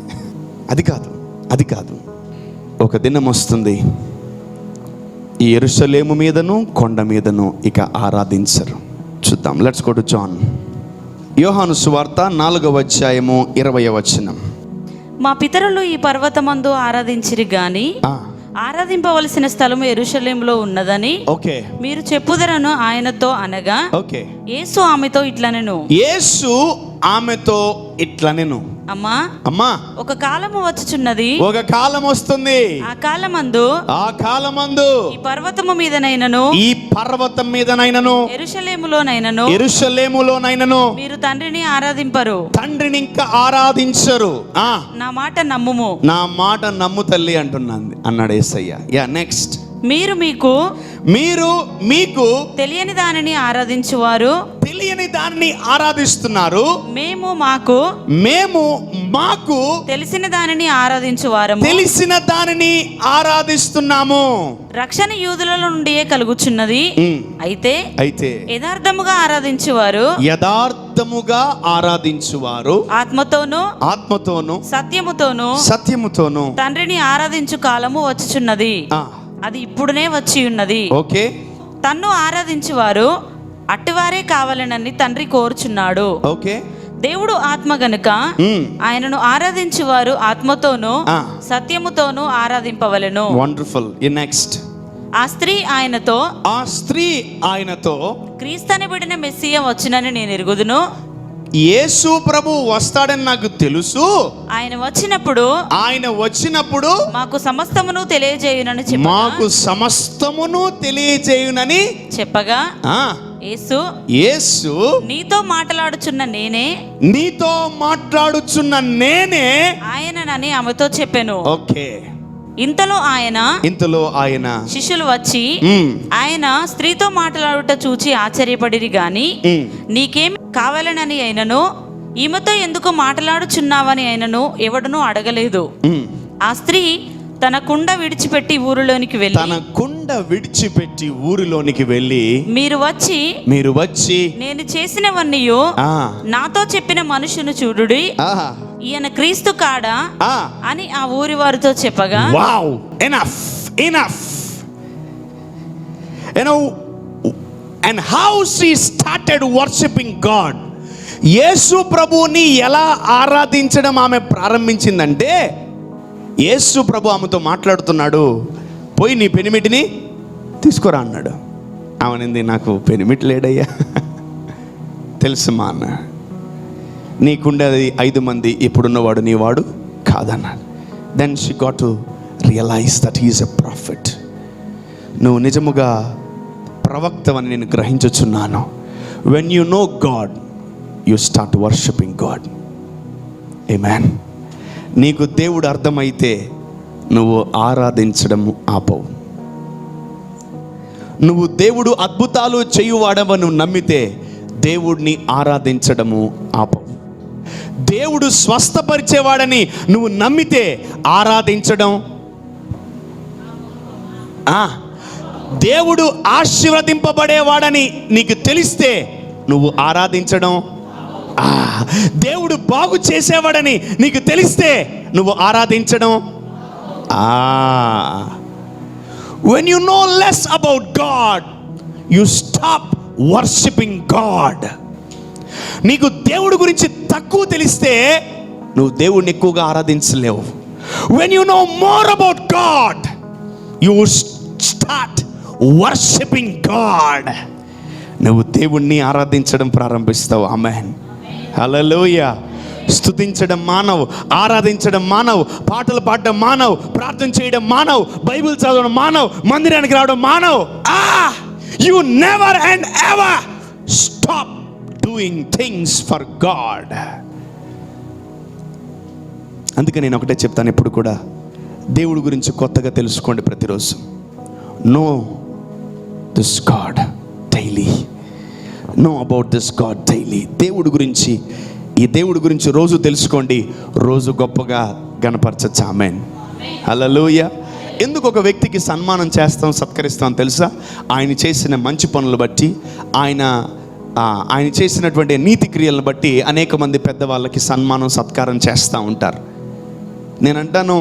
అది కాదు. ఒక దినం వస్తుంది, ఈ యెరూషలేము మీదను కొండ మీదను ఇక ఆరాధించరు. చూద్దాం. Let's go to John. యోహాను సువార్త 4వ అధ్యాయము 20వ వచనం. మా పితరులు ఈ పర్వతమందు ఆరాధించిరి గాని ఆరాధింపవలసిన స్థలము యెరూషలేములో ఉన్నదని మీరు చెప్పుదరను ఆయనతో అనగా, యేసు ఆమెతో ఇట్లనెను. అమ్మా అమ్మా ఒక కాలము వచ్చుచున్నది, ఒక కాలం వస్తుంది, ఆ కాలమందు ఆ కాలమందు ఈ పర్వతము మీదనైనను ఈ పర్వతం మీదనైనను యెరూషలేములోనైనను మీరు తండ్రిని ఆరాధింపరు, తండ్రిని ఇంకా ఆరాధించరు. నా మాట నమ్ముము, నా మాట నమ్ము తల్లి అన్నాడు యేసయ్య. Yeah, next. మీరు మీకు తెలియని దానిని ఆరాధించువారు, తెలియని దానిని ఆరాధిస్తున్నారు, మేము మాకు తెలిసిన దానిని ఆరాధించువారము, తెలిసిన దానిని ఆరాధిస్తున్నాము. రక్షణ యూదుల నుండియే కలుగుచున్నది. అయితే యథార్థముగా ఆరాధించువారు ఆత్మతోను సత్యముతోను తండ్రిని ఆరాధించు కాలము వచ్చుచున్నది, అది ఇప్పుడునే వచ్చి ఉన్నది. ఓకే. తన్ను ఆరాధించువారు అట్టివారే కావాలనని తండ్రి కోరుచున్నాడు. ఓకే. దేవుడు ఆత్మ గనుక ఆయనను ఆరాధించువారు ఆత్మతోను సత్యముతోను ఆరాధింపవలెను. వండర్ఫుల్. నెక్స్ట్. ఆ స్త్రీ ఆయనతో క్రీస్తునబడిన మెస్సియా వచ్చునని నేను ఎరుగుదును. యేసు ప్రభు వస్తాడని నాకు తెలుసు. ఆయన వచ్చినప్పుడు మాకు సమస్తమును తెలియజేయునని చెప్పగా యేసు నీతో మాట్లాడుచున్న నేనే ఆయననని ఆమెతో చెప్పెను. ఓకే. ఇంతలో ఆయన శిష్యులు వచ్చి ఆయన స్త్రీతో మాట్లాడుట చూచి ఆశ్చర్యపడిరి గాని నీకేమి కావాలనని అయినను ఈమెతో ఎందుకు మాట్లాడుచున్నావని అయినను ఎవడునూ అడగలేదు. ఆ స్త్రీ తన కుండ విడిచిపెట్టి ఊరిలోనికి వెళ్ళి మీరు వచ్చి నేను చేసినవన్నీ నాతో చెప్పిన మనుషును చూడుడి, ఈయన క్రీస్తు కాడా అని ఆ ఊరి వారితో చెప్పగా, wow, enough. And how she started worshiping God. యేసు ప్రభువుని ఎలా ఆరాధించడం ఆమె ప్రారంభించిందంటే, యేసు ప్రభు ఆమెతో మాట్లాడుతున్నాడు, పోయి నీ పెనిమిటిని తీసుకురా అన్నాడు. ఆమెనింది, నాకు పెనిమిటి లేడయ్యా. తెలుసు మా అన్న, నీకుండేది 5 మంది, ఇప్పుడున్నవాడు నీవాడు కాదన్నాడు. Then she got to realize that he is a prophet. నువ్వు నిజముగా ప్రవక్తవని నేను గ్రహించుచున్నాను. When you know God you start worshiping God. Amen. నీకు దేవుడు అర్థమైతే నువ్వు ఆరాధించడం ఆపవు. నువ్వు దేవుడు అద్భుతాలు చేయువాడవని నువ్వు నమ్మితే దేవుడిని ఆరాధించడము ఆపవు. దేవుడు స్వస్థపరిచేవాడని నువ్వు నమ్మితే ఆరాధించడం, దేవుడు ఆశీర్వదింపబడేవాడని నీకు తెలిస్తే నువ్వు ఆరాధించడం, దేవుడు బాగు చేసేవాడని నీకు తెలిస్తే నువ్వు ఆరాధించడం. When you know less about God, you stop worshiping God. నీకు దేవుడి గురించి తక్కువ తెలిస్తే నువ్వు దేవుడిని ఎక్కువగా ఆరాధించలేవు. When you know more about God, you start worshiping God. నువ్వు దేవుణ్ణి ఆరాధించడం ప్రారంభిస్తావు. ఆమేన్. హల్లెలూయా. స్తుతించడం మానవ్, ఆరాధించడం మానవ్, పాటలు పాడడం మానవ్, ప్రార్థన చేయడం మానవ్, బైబిల్ చదవడం మానవ్, మందిరానికి రావడం Manav. You never and ever stop doing things for God. అందుకే నేను ఒకటే చెప్తాను ఎప్పుడు కూడా, దేవుడి గురించి కొత్తగా తెలుసుకోండి ప్రతిరోజు. Know this God daily. Know about this God daily. ఈ దేవుడి గురించి రోజు తెలుసుకోండి, రోజు గొప్పగా గణపరచచ్చు. ఆమేన్. హల్లెలూయా. ఎందుకు ఒక వ్యక్తికి సన్మానం చేస్తాం, సత్కరిస్తాం తెలుసా? ఆయన చేసిన మంచి పనులు బట్టి, ఆయన చేసినటువంటి నీతి క్రియలను బట్టి అనేక మంది పెద్దవాళ్ళకి సన్మానం సత్కారం చేస్తూ ఉంటారు. నేను అంటాను,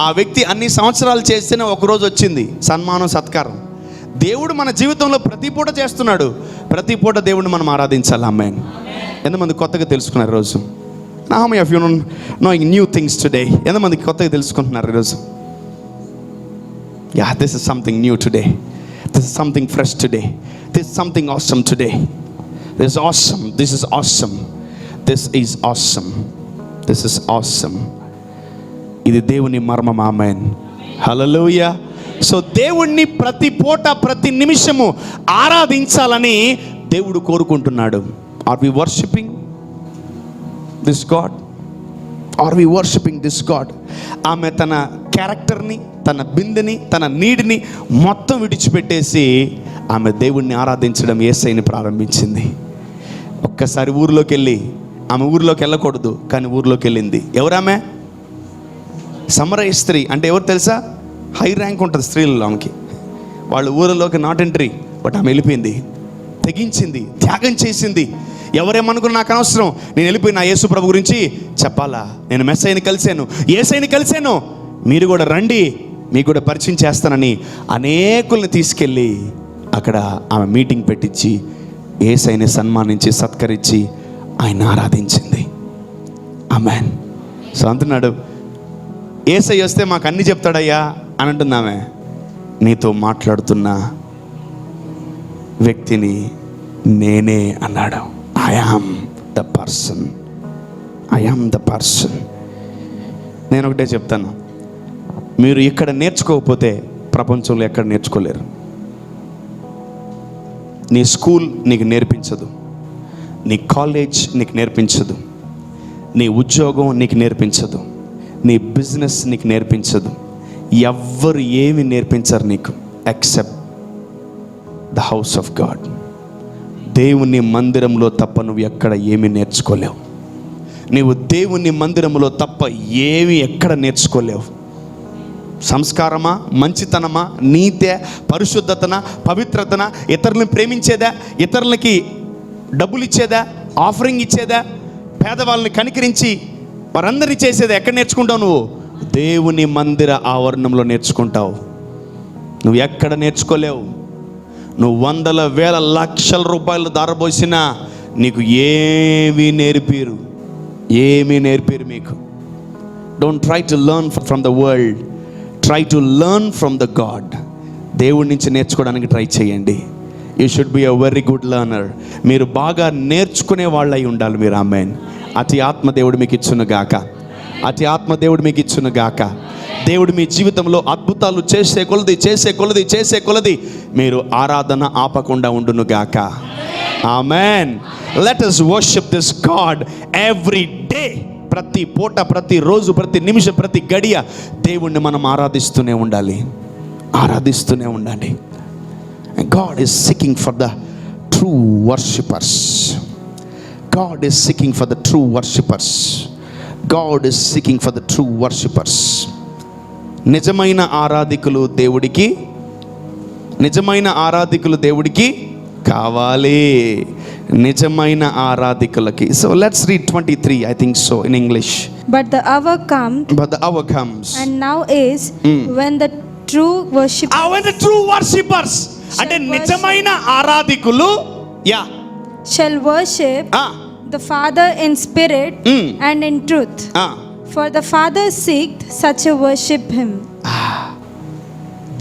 ఆ వ్యక్తి అన్ని సంవత్సరాలు చేస్తేనే ఒకరోజు వచ్చింది సన్మానం సత్కారం. దేవుడు మన జీవితంలో ప్రతి పూట చేస్తున్నాడు. ప్రతి పూట దేవుడిని మనం ఆరాధించాలి. ఆమేన్. ఎంతమంది కొత్తగా తెలుసుకున్నారు ఈరోజు? How many of you knowing new things today? ఎంతమంది కొత్తగా తెలుసుకుంటున్నారు ఈరోజు? Yeah, this is something new today. This is something fresh today. This is something awesome today. This is awesome. This is awesome. This is awesome. This is awesome. ఇది దేవుని మర్మం. ఆమేన్, హల్లెలూయా. So దేవుణ్ణి ప్రతి పూట ప్రతి నిమిషము ఆరాధించాలని దేవుడు కోరుకుంటున్నాడు. Are we worshiping this God? Are we worshiping this God? ఆమె తన క్యారెక్టర్ని, తన బిందెని, తన నీడిని మొత్తం విడిచిపెట్టేసి ఆమె దేవుణ్ణి ఆరాధించడం, యేసయ్యని ప్రారంభించింది. ఒక్కసారి ఊరిలోకి వెళ్ళి, ఆమె ఊరిలోకి వెళ్ళకూడదు కానీ ఊరిలోకి వెళ్ళింది. ఎవరామె? సమరయ స్త్రీ. అంటే ఎవరు తెలుసా? హై ర్యాంక్ ఉంటుంది స్త్రీలలో ఆమెకి. వాళ్ళ ఊరిలోకి నాట్ ఎంట్రీ, బట్ ఆమె వెళ్ళిపోయింది, తెగించింది, త్యాగం చేసింది. ఎవరేమనుకున్నా నాకు అనవసరం, నేను వెళ్ళిపోయి నా యేసు ప్రభు గురించి చెప్పాలా, నేను మెస్సయ్యని కలిశాను, యేసయ్యని కలిశాను, మీరు కూడా రండి, మీకు కూడా పరిచయం చేస్తానని అనేకుల్ని తీసుకెళ్ళి అక్కడ ఆమె మీటింగ్ పెట్టించి యేసయ్యని సన్మానించి సత్కరించి ఆయన ఆరాధించింది. ఆమేన్. సో అంటున్నాడు, యేసయ్య వస్తే మాకు అన్ని చెప్తాడయ్యా అని అంటున్నామే. నీతో మాట్లాడుతున్న వ్యక్తిని నేనే అన్నాడు. I am the person, I am the person. నేను ఒకటే చెప్తాను, మీరు ఇక్కడ నేర్చుకోకపోతే ప్రపంచంలో ఎక్కడ నేర్చుకోలేరు. నీ స్కూల్ నీకు నేర్పించదు, నీ కాలేజ్ నీకు నేర్పించదు, నీ ఉద్యోగం నీకు నేర్పించదు, నీ బిజినెస్ నీకు నేర్పించదు. ఎవ్వరు ఏమి నేర్పించరు నీకు except the house of God. దేవుని మందిరంలో తప్ప నువ్వు ఎక్కడ ఏమి నేర్చుకోలేవు. నీవు దేవుని మందిరంలో తప్ప ఏమి ఎక్కడ నేర్చుకోలేవు. సంస్కారమా, మంచితనమా, నీతే, పరిశుద్ధతన, పవిత్రతన, ఇతరులను ప్రేమించేదా, ఇతరులకి డబ్బులు ఇచ్చేదా, ఆఫరింగ్ ఇచ్చేదా, పేదవాళ్ళని కనికరించి వారందరినీ చేసేదా ఎక్కడ నేర్చుకుంటావు? నువ్వు దేవుని మందిర ఆవరణంలో నేర్చుకుంటావు. నువ్వు ఎక్కడ నేర్చుకోలేవు. నువ్వు వందల వేల లక్షల రూపాయలు దారబోసినా నీకు ఏమీ నేర్పిరు, ఏమీ నేర్పిరు మీకు. Don't try to learn from the world, try to learn from the God. దేవుడి నుంచి నేర్చుకోవడానికి ట్రై చేయండి. You should be a very good learner. మీరు బాగా నేర్చుకునే వాళ్ళు అయి ఉండాలి మీరు. ఆమేన్. అతి ఆత్మదేవుడు మీకు ఇచ్చును గాక, అతి ఆత్మదేవుడు మీకు ఇచ్చును గాక. దేవుడు మీ జీవితంలో అద్భుతాలు చేసే కొలది మీరు ఆరాధన ఆపకుండా ఉండును గాక. Amen. Let us worship this God every day. ప్రతి పూట, ప్రతి రోజు, ప్రతి నిమిషం, ప్రతి గడియ దేవుణ్ణి మనం ఆరాధిస్తూనే ఉండాలి, ఆరాధిస్తూనే ఉండాలి. God is seeking for the true worshippers. God is seeking for the true worshippers. God is seeking for the true worshippers. నిజమైన ఆరాధికులు దేవుడికి, నిజమైన ఆరాధికులు దేవుడికి కావాలి. నిజమైన ఆరాధికులకి. So let's read 23, I think so, in English. But the hour comes, and now is when the true worship, when the true worshippers, అంటే నిజమైన ఆరాధికులు shall worship the Father in spirit and in truth. For the Father seeketh such a worship him.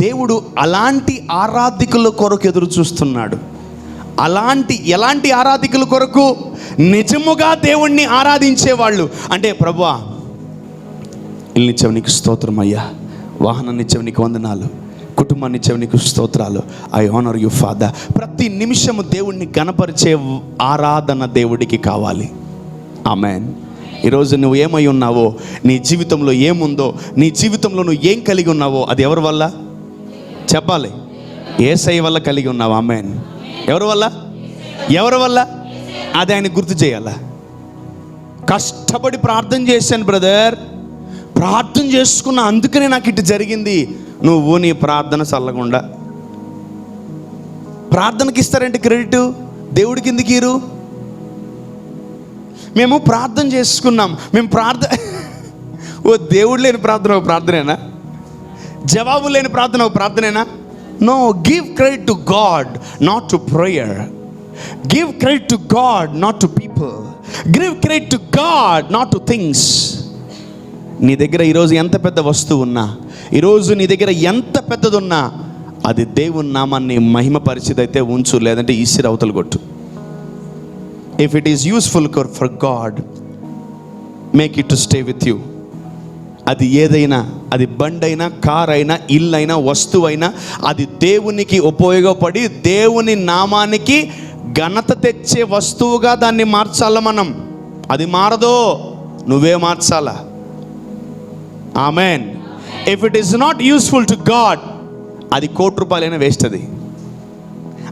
దేవుడు అలాంటి ఆరాధికుల కొరకు ఎదురు చూస్తున్నాడు. ఎలాంటి ఆరాధికుల కొరకు? నిజముగా దేవుణ్ణి ఆరాధించే వాళ్ళు. అంటే ప్రభువా, ఇల్లునిచ్చావు నీకు స్తోత్రం అయ్యా, వాహనాన్ని ఇచ్చావు నీకు వందనాలు, కుటుంబాన్ని ఇచ్చావు నీకు స్తోత్రాలు, ఐ ఆనర్ యు ఫాదర్. ప్రతి నిమిషము దేవుణ్ణి గణపరిచే ఆరాధన దేవుడికి కావాలి. ఆమేన్. ఈరోజు నువ్వు ఏమై ఉన్నావో, నీ జీవితంలో ఏముందో, నీ జీవితంలో నువ్వు ఏం కలిగి ఉన్నావో అది ఎవరి వల్ల చెప్పాలి? యేసయ్య వల్ల కలిగి ఉన్నావు. ఆమేన్. ఎవరి వల్ల? అది ఆయన గుర్తు చేయాలా? కష్టపడి ప్రార్థన చేశాను బ్రదర్, ప్రార్థన చేసుకున్నా, అందుకనే నాకు ఇటు జరిగింది. నువ్వు నీ ప్రార్థన చల్లకుండా ప్రార్థనకి ఇస్తారంటే క్రెడిట్ దేవుడికి ఎందుకు ఇరు? మేము ప్రార్థన చేసుకున్నాం, మేము ఓ దేవుడు లేని ప్రార్థన ఒక ప్రార్థనేనా? జవాబు లేని ప్రార్థన ఒక ప్రార్థనేనా? No. Give credit to God, not to prayer. Give credit to God, not to people. Give credit to God, not to things. నీ దగ్గర ఈరోజు ఎంత పెద్ద వస్తువు ఉన్నా, ఈరోజు నీ దగ్గర ఎంత పెద్దది ఉన్నా, అది దేవుని నామాన్ని మహిమపరిచిదైతే ఉంచు, లేదంటే ఈసిరి అవతలు కొట్టు. If it is useful for God, make it to stay with you. అది ఏదైనా, అది బండైనా, కార్ అయినా, ఇల్లు అయినా, వస్తువు అయినా, అది దేవునికి ఉపయోగపడి దేవుని నామానికి ఘనత తెచ్చే వస్తువుగా దాన్ని మార్చాల మనం. అది మారదో, నువ్వే మార్చాలా. Amen. If it is not useful to God, అది ₹1,00,00,000 వేస్ట్.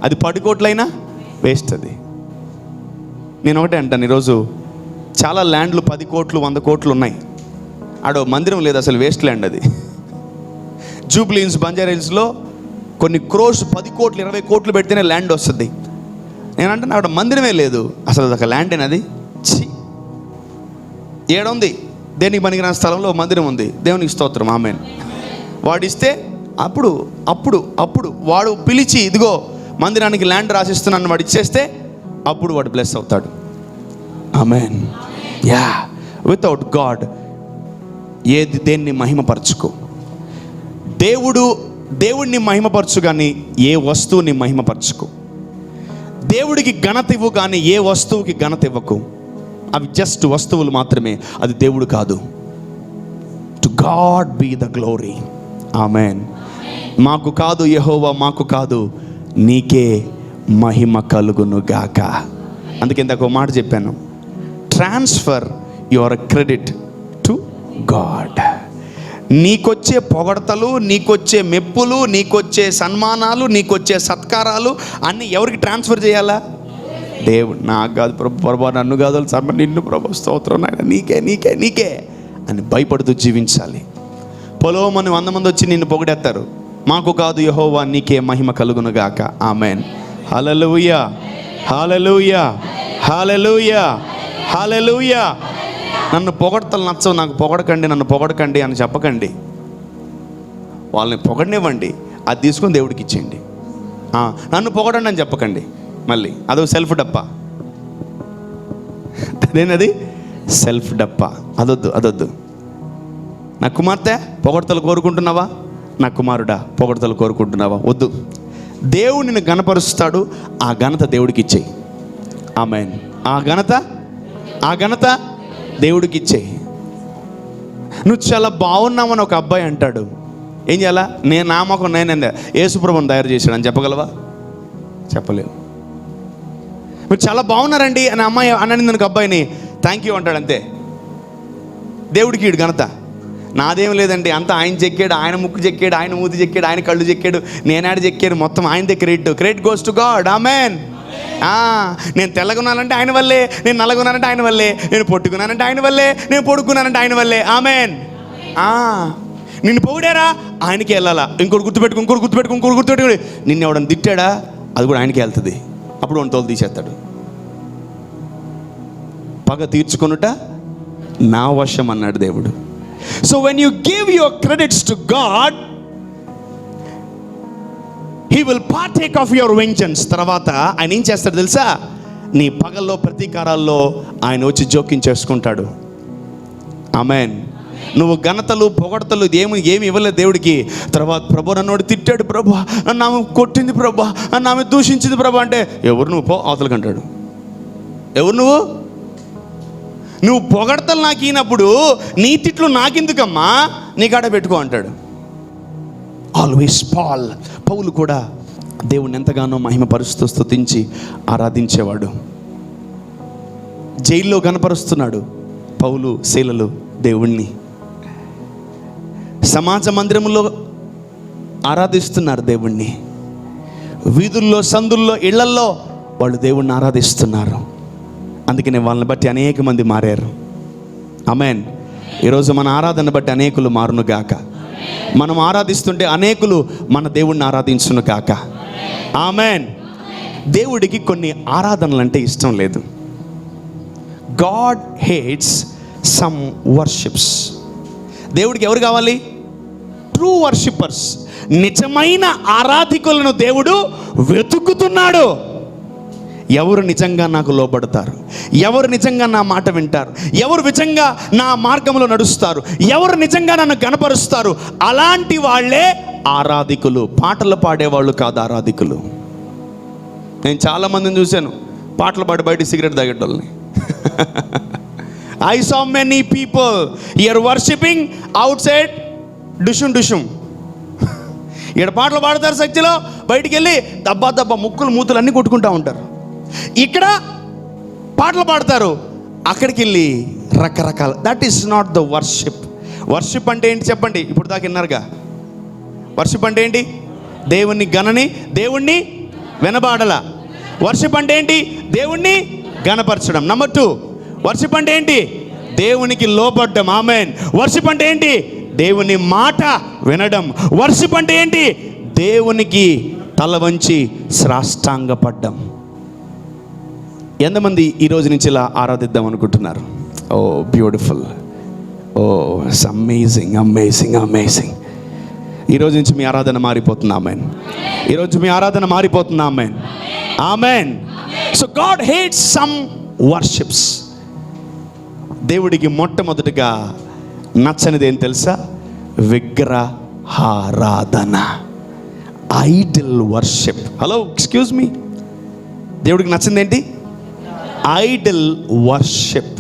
అది 10 కోట్లైనా వేస్ట్. నేను ఒకటే అంటాను, ఈరోజు చాలా ల్యాండ్లు 10 కోట్లు 100 కోట్లు ఉన్నాయి. ఆడో మందిరం లేదు, అసలు వేస్ట్ ల్యాండ్ అది. జూబ్లీ హిల్స్, బంజారా హిల్స్లో కొన్ని క్రోర్స్ 10 కోట్లు 20 కోట్లు పెడితేనే ల్యాండ్ వస్తుంది. నేను అంటాను ఆడ మందిరమే లేదు, అసలు అది ఒక ల్యాండ్ అది. ఏడుంది దేనికి పనికిరాని స్థలంలో మందిరం ఉంది. దేవునికి స్తోత్రం, ఆమేన్. వాడిస్తే అప్పుడు అప్పుడు అప్పుడు వాడు పిలిచి, ఇదిగో మందిరానికి ల్యాండ్ రాసిస్తున్నాను వాడు ఇచ్చేస్తే అప్పుడు వాడు బ్లెస్ అవుతాడు. ఆమేన్. యా, వితౌట్ గాడ్ దేన్ని మహిమపరచుకో. దేవుడిని మహిమపరచు కానీ ఏ వస్తువుని మహిమపరచుకో. దేవుడికి ఘనత ఇవ్వు కానీ ఏ వస్తువుకి ఘనత ఇవ్వకు. అవి జస్ట్ వస్తువులు మాత్రమే, అది దేవుడు కాదు. To God be the glory. Amen. మాకు కాదు యెహోవా, మాకు కాదు, నీకే మహిమ కలుగును గాక. అందుకే ఇందాక ఒక మాట చెప్పాను, transfer your credit to God. నీకొచ్చే పొగడతలు, నీకొచ్చే మెప్పులు, నీకొచ్చే సన్మానాలు, నీకొచ్చే సత్కారాలు అన్నీ ఎవరికి ట్రాన్స్ఫర్ చేయాలా? దేవుడు. నాకు కాదు ప్రభు, నన్ను కాదు, నిన్ను ప్రభు, స్తోత్రం నాయన, నీకే నీకే నీకే అని భయపడుతూ జీవించాలి. పొలోమని 100 మంది వచ్చి నిన్ను పొగిడేస్తారు. మాకు కాదు యెహోవా, నీకే మహిమ కలుగును గాక. ఆమేన్. హల్లెలూయా, హల్లెలూయా, హల్లెలూయా, హల్లెలూయా. నన్ను పొగడతలు నచ్చవు, నాకు పొగడకండి, నన్ను పొగడకండి అని చెప్పకండి. వాళ్ళని పొగడనివ్వండి, అది తీసుకొని దేవుడికి ఇచ్చేయండి. నన్ను పొగడండి అని చెప్పకండి. మళ్ళీ అదో సెల్ఫ్ డప్పా. అదేనది సెల్ఫ్ డప్పా. అదొద్దు. నా కుమార్తె పొగడతలు కోరుకుంటున్నావా? నా కుమారుడా పొగడతలు కోరుకుంటున్నావా? వద్దు. దేవుడు నిన్ను ఘనపరుస్తాడు, ఆ ఘనత దేవుడికి ఇచ్చేయి. ఆమేన్. ఆ ఘనత దేవుడికి ఇచ్చేయి. నువ్వు చాలా బాగున్నావని ఒక అబ్బాయి అంటాడు, ఏం చేయాలా? నేను నామకం నేనే యేసుప్రభుని తయారు చేశాడు అని చెప్పగలవా? చెప్పలేవు. మీరు చాలా బాగున్నారండి అని అమ్మాయి అన్నది ఒక అబ్బాయిని, థ్యాంక్ యూ అంటాడు, అంతే. దేవుడికి ఈడు ఘనత. నాదేం లేదండి, అంతా ఆయన చెక్కాడు, ఆయన ముక్కు చెక్కాడు, ఆయన మూతి చెక్కాడు, ఆయన కళ్ళు చెక్కాడు, నేనాడు చెక్కాడు, మొత్తం ఆయనదే క్రెడిట్ గోస్ టు గాడ్. ఆమేన్. నేను తెల్లగున్నానంటే ఆయన వల్లే, నేను నల్లగున్నానంటే ఆయన వల్లే, నేను పొట్టుకున్నానంటే ఆయన వల్లే, నేను పొడుక్కున్నానంటే ఆయన వల్లే. ఆమేన్. నిన్ను పొగిడారా, ఆయనకి వెళ్ళాలా. ఇంకోటి గుర్తుపెట్టుకుని నిన్ను ఎవడని తిట్టాడా, అది కూడా ఆయనకి వెళ్తుంది. అప్పుడు వాడిని తోలు తీసేస్తాడు. పగ తీర్చుకొనుట నా వశం అన్నాడు దేవుడు. So when you give your credits to God, he will partake of your vengeance. తర్వాత ఆయన ఏం చేస్తాడు తెలుసా? నీ పగల్లో ప్రతీకారాల్లో ఆయన వచ్చి జోక్యం చేసుకుంటాడు. ఆమేన్. నువ్వు ఘనతలు పొగడతలు ఏమి ఇవ్వలేదు దేవుడికి. తర్వాత ప్రభు నన్ను తిట్టాడు ప్రభు, నన్ను ఆమె కొట్టింది ప్రభు, నన్ను ఆమె దూషించింది ప్రభు అంటే, ఎవరు నువ్వు పో అవతలకి అంటాడు. ఎవరు నువ్వు పొగడతలు నాకు ఈనప్పుడు నీ తిట్లు నాకెందుకమ్మా, నీ కాడ పెట్టుకో అంటాడు. ఆల్వేస్ పౌలు కూడా దేవుణ్ణి ఎంతగానో మహిమపరుస్తూ స్తుతించి ఆరాధించేవాడు. జైల్లో కనపరుస్తున్నాడు పౌలు శీలలు దేవుణ్ణి. సమాజ మందిరంలో ఆరాధిస్తున్నారు దేవుణ్ణి. వీధుల్లో, సందుల్లో, ఇళ్లల్లో వాళ్ళు దేవుణ్ణి ఆరాధిస్తున్నారు. అందుకనే వాళ్ళని బట్టి అనేక మంది మారారు. ఆమేన్. ఈరోజు మన ఆరాధన బట్టి అనేకులు మారును గాక. మనం ఆరాధిస్తుంటే అనేకులు మన దేవుణ్ణి ఆరాధించును గాక. ఆమేన్. దేవుడికి కొన్ని ఆరాధనలు అంటే ఇష్టం లేదు. God hates some worships. దేవుడికి ఎవరు కావాలి? True worshippers. నిజమైన ఆరాధికులను దేవుడు వెతుకుతున్నాడు. ఎవరు నిజంగా నాకు లోబడతారు, ఎవరు నిజంగా నా మాట వింటారు, ఎవరు నిజంగా నా మార్గంలో నడుస్తారు, ఎవరు నిజంగా నన్ను గణపరుస్తారు, అలాంటి వాళ్ళే ఆరాధికులు. పాటలు పాడేవాళ్ళు కాదు ఆరాధికులు. నేను చాలామందిని చూశాను పాటలు పాడి బయట సిగరెట్ తాగేటోళ్ళని. I saw many people here worshiping outside డుషుం డుషుం. ఇక్కడ పాటలు పాడతారు చర్చిలో, బయటికి వెళ్ళి దబ్బా ముక్కులు మూతులు అన్నీ కొట్టుకుంటూ ఉంటారు. ఇక్కడ పాటలు పాడతారు, అక్కడికి వెళ్ళి రకరకాల. That is not the worship. Worship అంటే ఏంటి చెప్పండి? ఇప్పుడు దాకా విన్నారుగా. వర్షిప్ అంటే ఏంటి? దేవుణ్ణి గణని, దేవుణ్ణి వినబాడల. వర్షిప్ అంటే ఏంటి? దేవుణ్ణి గణపరచడం. నెంబర్ 2, వర్షిప్ అంటే ఏంటి? దేవునికి లోబడ్డం. ఆమేన్. వర్షిప్ అంటే ఏంటి? దేవుని మాట వినడం. వర్షిప్ అంటే ఏంటి? దేవునికి తల వంచి సాష్టాంగపడ్డం. ఎంతమంది ఈ రోజు నుంచి ఇలా ఆరాధిద్దాం అనుకుంటున్నారు? ఓ బ్యూటిఫుల్, ఓ అమేజింగ్ అమేజింగ్ అమేజింగ్. ఈరోజు నుంచి మీ ఆరాధన మారిపోతుంది. ఆమేన్. ఈరోజు మీ ఆరాధన మారిపోతుంది. Amen, amen. So God hates some worships. దేవుడికి మొట్టమొదటిగా నచ్చనిది ఏం తెలుసా? విగ్రహారాధన, idol worship. Hello, excuse me. దేవుడికి నచ్చింది ఏంటి? Idol worship.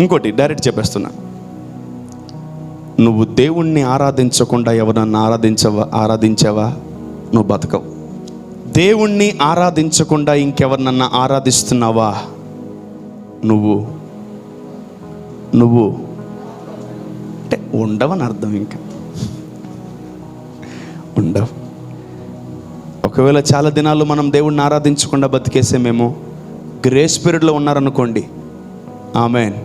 ఇంకోటి డైరెక్ట్ చెప్పేస్తున్నా, నువ్వు దేవుణ్ణి ఆరాధించకుండా ఎవరన్నా ఆరాధించావా నువ్వు బతకవు. దేవుణ్ణి ఆరాధించకుండా ఇంకెవరినన్నా ఆరాధిస్తున్నావా నువ్వు అంటే ఉండవని అర్థం. ఇంకా ఉండవు. ఒకవేళ చాలా దినాలు మనం దేవుణ్ణి ఆరాధించకుండా బతికేసేమేమో గ్రేస్ పీరియడ్లో ఉన్నారనుకోండి. ఆమేన్.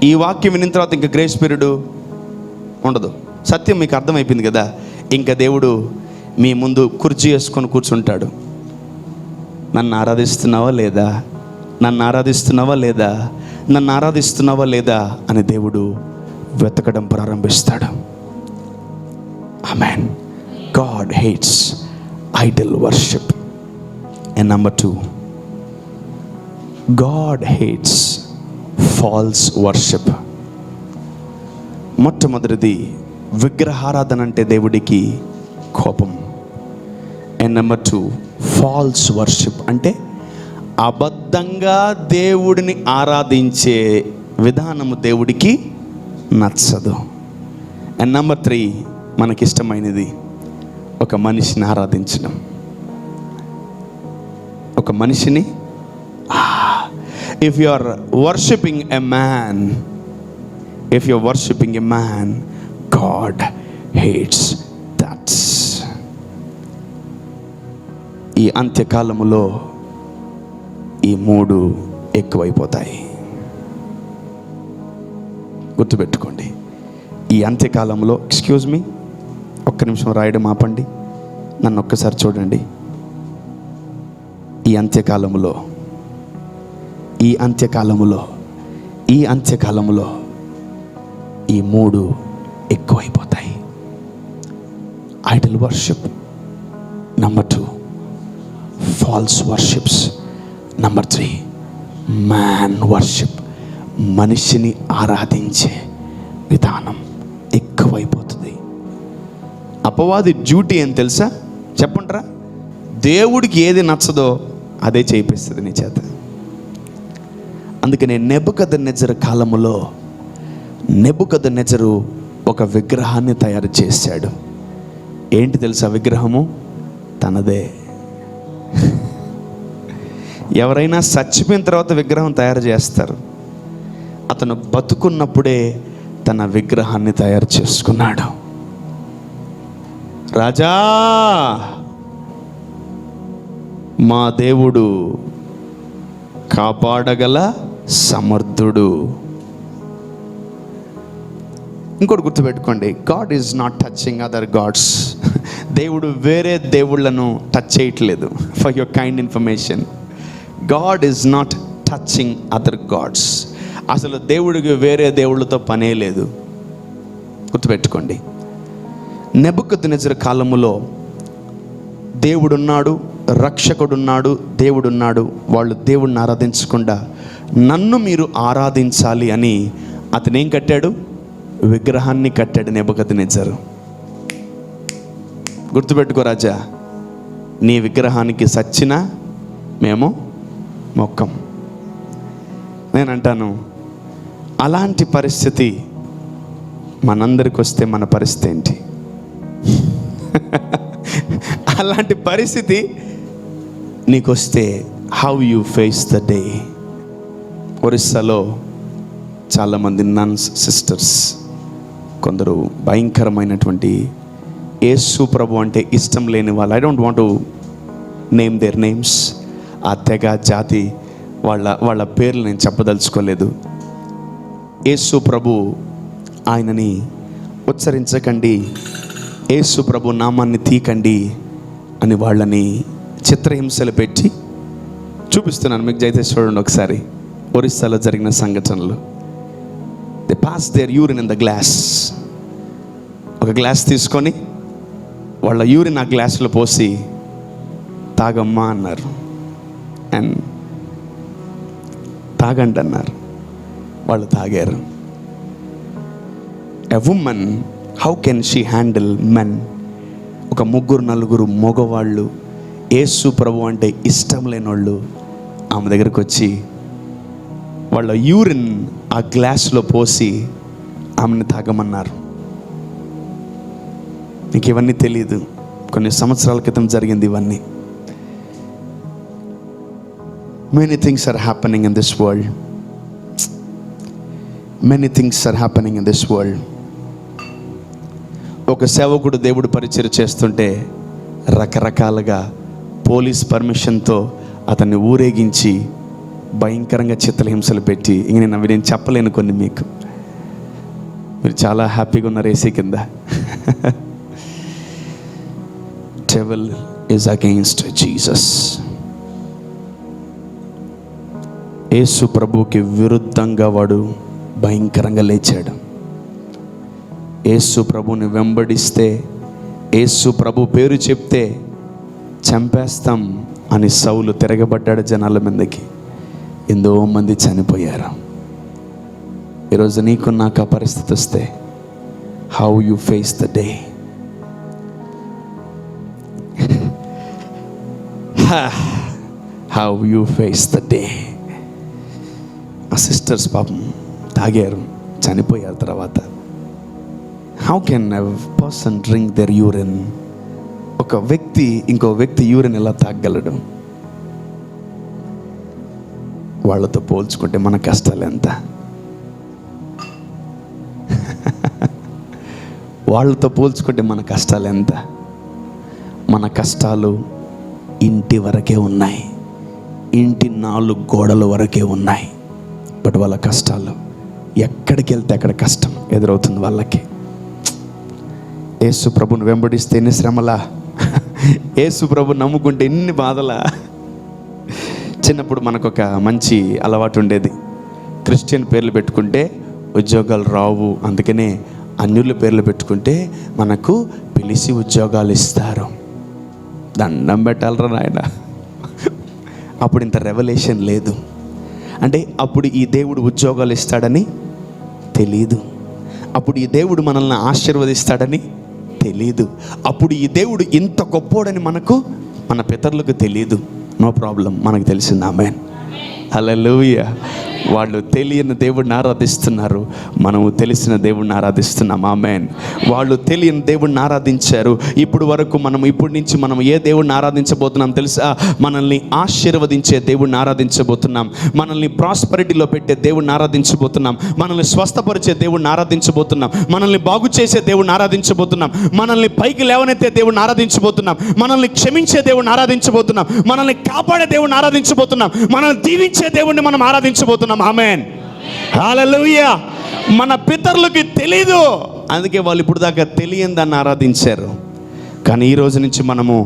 ఈ వాక్యం వినిన తర్వాత ఇంకా గ్రేస్ పీరియడ్ ఉండదు. సత్యం మీకు అర్థమైపోయింది కదా. ఇంకా దేవుడు మీ ముందు కుర్చీ వేసుకొని కూర్చుంటాడు. నన్ను ఆరాధిస్తున్నావా లేదా, నన్ను ఆరాధిస్తున్నావా లేదా, నన్ను ఆరాధిస్తున్నావా లేదా అని దేవుడు వెతకడం ప్రారంభిస్తాడు. Amen. God hates idol worship. And number 2, God hates false worship. మొట్టమొదటిది విగ్రహారాధన అంటే దేవుడికి కోపం. అండ్ నెంబర్ 2, ఫాల్స్ వర్షిప్ అంటే అబద్ధంగా దేవుడిని ఆరాధించే విధానము దేవుడికి నచ్చదు. అండ్ నెంబర్ 3, మనకిష్టమైనది ఒక మనిషిని ఆరాధించడం. ఒక మనిషిని, if you are worshiping a man, if you're worshiping a man, God hates that. ఈ అంత్యకాలములో ఈ 3 ఎక్కువైపోతాయి. గుర్తుపెట్టుకోండి. ఈ అంత్యకాలంలో, ఎక్స్క్యూజ్ మీ, ఒక్క నిమిషం రాయడం ఆపండి, నన్ను ఒక్కసారి చూడండి. ఈ అంత్యకాలములో ఈ 3 ఎక్కువైపోతాయి. Idol worship, number 2 false worships, number 3 man worship. మనిషిని ఆరాధించే విధానం ఎక్కువైపోతుంది. అపవాది డ్యూటీ ఏం తెలుసా? చెప్పండిరా. దేవుడికి ఏది నచ్చదో అదే చేయిస్తుంది నీ చేత. అందుకనే నెబుకద్నెజరు కాలములో నెబుకద్నెజరు ఒక విగ్రహాన్ని తయారు చేశాడు. ఏంటి తెలుసా విగ్రహము? తనదే. ఎవరైనా చచ్చిపోయిన తర్వాత విగ్రహం తయారు చేస్తారు. అతను బతుకున్నప్పుడే తన విగ్రహాన్ని తయారు చేసుకున్నాడు. రాజా, మా దేవుడు కాపాడగల సమర్థుడు. ఇంకోటి గుర్తుపెట్టుకోండి, God is not touching other gods. దేవుడు వేరే దేవుళ్ళను టచ్ చేయట్లేదు. For your kind information, God is not touching other gods. అసలు దేవుడికి వేరే దేవుళ్ళతో పనే లేదు. గుర్తుపెట్టుకోండి. నెబుకద్నెజరు కాలములో దేవుడున్నాడు, రక్షకుడున్నాడు, దేవుడున్నాడు. వాళ్ళు దేవుడిని ఆరాధించకుండా నన్ను మీరు ఆరాధించాలి అని అతను ఏం కట్టాడు? విగ్రహాన్ని కట్టాడు నెబుకద్నెజరు. గుర్తుపెట్టుకో రాజా, నీ విగ్రహానికి సచ్చినా మేము మొక్కం. నేనంటాను, అలాంటి పరిస్థితి మనందరికి వస్తే మన పరిస్థితి ఏంటి? అలాంటి పరిస్థితి నీకు వస్తే how you face the day? ఒరిస్సాలో చాలామంది నన్స్ సిస్టర్స్, కొందరు భయంకరమైనటువంటి యేసు ప్రభు అంటే ఇష్టం లేని వాళ్ళు, I don't want to name their names, ఆ తెగ జాతి వాళ్ళ పేర్లు నేను చెప్పదలుచుకోలేదు. యేసు ప్రభు ఆయనని ఉచ్చరించకండి, యేసు ప్రభు నామాన్ని తీకండి అని వాళ్ళని చిత్రహింసలు పెట్టి చూపిస్తున్నాను మీకు. దయచేసి చూడండి ఒకసారి ఒరిస్సాలో జరిగిన సంఘటనలు. They pass their urine in the glass. ఒక గ్లాస్ తీసుకొని వాళ్ళ యూరిన్ ఆ గ్లాసులో పోసి తాగమ్మా అన్నారు, అండ్ తాగండి అన్నారు. వాళ్ళు తాగారు. A woman, how can she handle men? ఒక 3-4 మగవాళ్ళు యేసు ప్రభు అంటే ఇష్టం లేనోళ్ళు ఆమె దగ్గరకు వచ్చి వాళ్ళ యూరిన్ ఆ గ్లాసులో పోసి ఆమెను తాగమన్నారు. నీకు ఇవన్నీ తెలియదు, కొన్ని సంవత్సరాల క్రితం జరిగింది ఇవన్నీ. Many things are happening in this world. Many things are happening in this world. ఒక సేవకుడు దేవుడు పరిచయం చేస్తుంటే రకరకాలుగా పోలీస్ పర్మిషన్తో అతన్ని ఊరేగించి భయంకరంగా చిత్రహింసలు పెట్టి, ఇంక నేను చెప్పలేను కొన్ని. మీరు చాలా హ్యాపీగా ఉన్నారు ఏసీ కింద. Devil is against Jesus. యేసు ప్రభుకి విరుద్ధంగా వాడు భయంకరంగా లేచాడు. యేసు ప్రభుని వెంబడిస్తే, యేసు ప్రభు పేరు చెప్తే చంపేస్తాం అని సౌలు తిరగబడ్డాడు జనాల మీదకి. ఎంతో మంది చనిపోయారు. ఈరోజు నీకు నాకు ఆ పరిస్థితి వస్తే how you face the day? How you face the day? ఆ సిస్టర్స్ పాపం తాగారు, చనిపోయారు. తర్వాత how can a person drink there urine? ఒక వ్యక్తి ఇంకో వ్యక్తి యూరిన్ ఎలా తాగలడు? వాళ్ళతో పోల్చుకుంటే మన కష్టాలు ఎంత? వాళ్ళతో పోల్చుకుంటే మన కష్టాలు ఎంత? మన కష్టాలు ఇంటి వరకే ఉన్నాయి, ఇంటి 4 గోడల వరకే ఉన్నాయి. బట్ వాళ్ళ కష్టాలు ఎక్కడికి వెళ్తే అక్కడ కష్టం ఎదురవుతుంది వాళ్ళకి. యేసు ప్రభుని వెంబడిస్తే ఎన్ని శ్రమలా, యేసు ప్రభు నమ్ముకుంటే ఎన్ని బాధలా. చిన్నప్పుడు మనకు ఒక మంచి అలవాటు ఉండేది, క్రిస్టియన్ పేర్లు పెట్టుకుంటే ఉద్యోగాలు రావు, అందుకనే అన్యుల పేర్లు పెట్టుకుంటే మనకు పిలిచి ఉద్యోగాలు ఇస్తారు. దండం పెట్టాలరా నాయన. అప్పుడు ఇంత రెవల్యూషన్ లేదు. అంటే అప్పుడు ఈ దేవుడు ఉద్యోగాలు ఇస్తాడని తెలీదు, అప్పుడు ఈ దేవుడు మనల్ని ఆశీర్వదిస్తాడని తెలీదు, అప్పుడు ఈ దేవుడు ఇంత గొప్పోడని మన పితరులకు తెలీదు. నో ప్రాబ్లం, మనకు తెలిసింది. ఆమేన్, హల్లెలూయా. వాళ్ళు తెలియని దేవుడిని ఆరాధిస్తున్నారు, మనము తెలిసిన దేవుడిని ఆరాధిస్తున్నాం. ఆమేన్. వాళ్ళు తెలియని దేవుడిని ఆరాధించారు. ఇప్పటి నుంచి మనం ఏ దేవుడిని ఆరాధించబోతున్నాం తెలుసా? మనల్ని ఆశీర్వదించే దేవుడిని ఆరాధించబోతున్నాం, మనల్ని ప్రాస్పరిటీలో పెట్టే దేవుడిని ఆరాధించబోతున్నాం, మనల్ని స్వస్థపరిచే దేవుడిని ఆరాధించబోతున్నాం, మనల్ని బాగు చేసే దేవుడిని ఆరాధించబోతున్నాం, మనల్ని పైకి లేవనెత్తే దేవుడిని ఆరాధించబోతున్నాం, మనల్ని క్షమించే దేవుడిని ఆరాధించబోతున్నాం, మనల్ని కాపాడే దేవుడిని ఆరాధించబోతున్నాం, మనల్ని దీవించే దేవుడిని మనం ఆరాధించబోతున్నాం. ఆమేన్, హల్లెలూయా. మన పితరులకి తెలీదు, అందుకే వాళ్ళు ఇప్పుడు దాకా తెలియని దాన్ని ఆరాధించారు. కానీ ఈ రోజు నుంచి మనము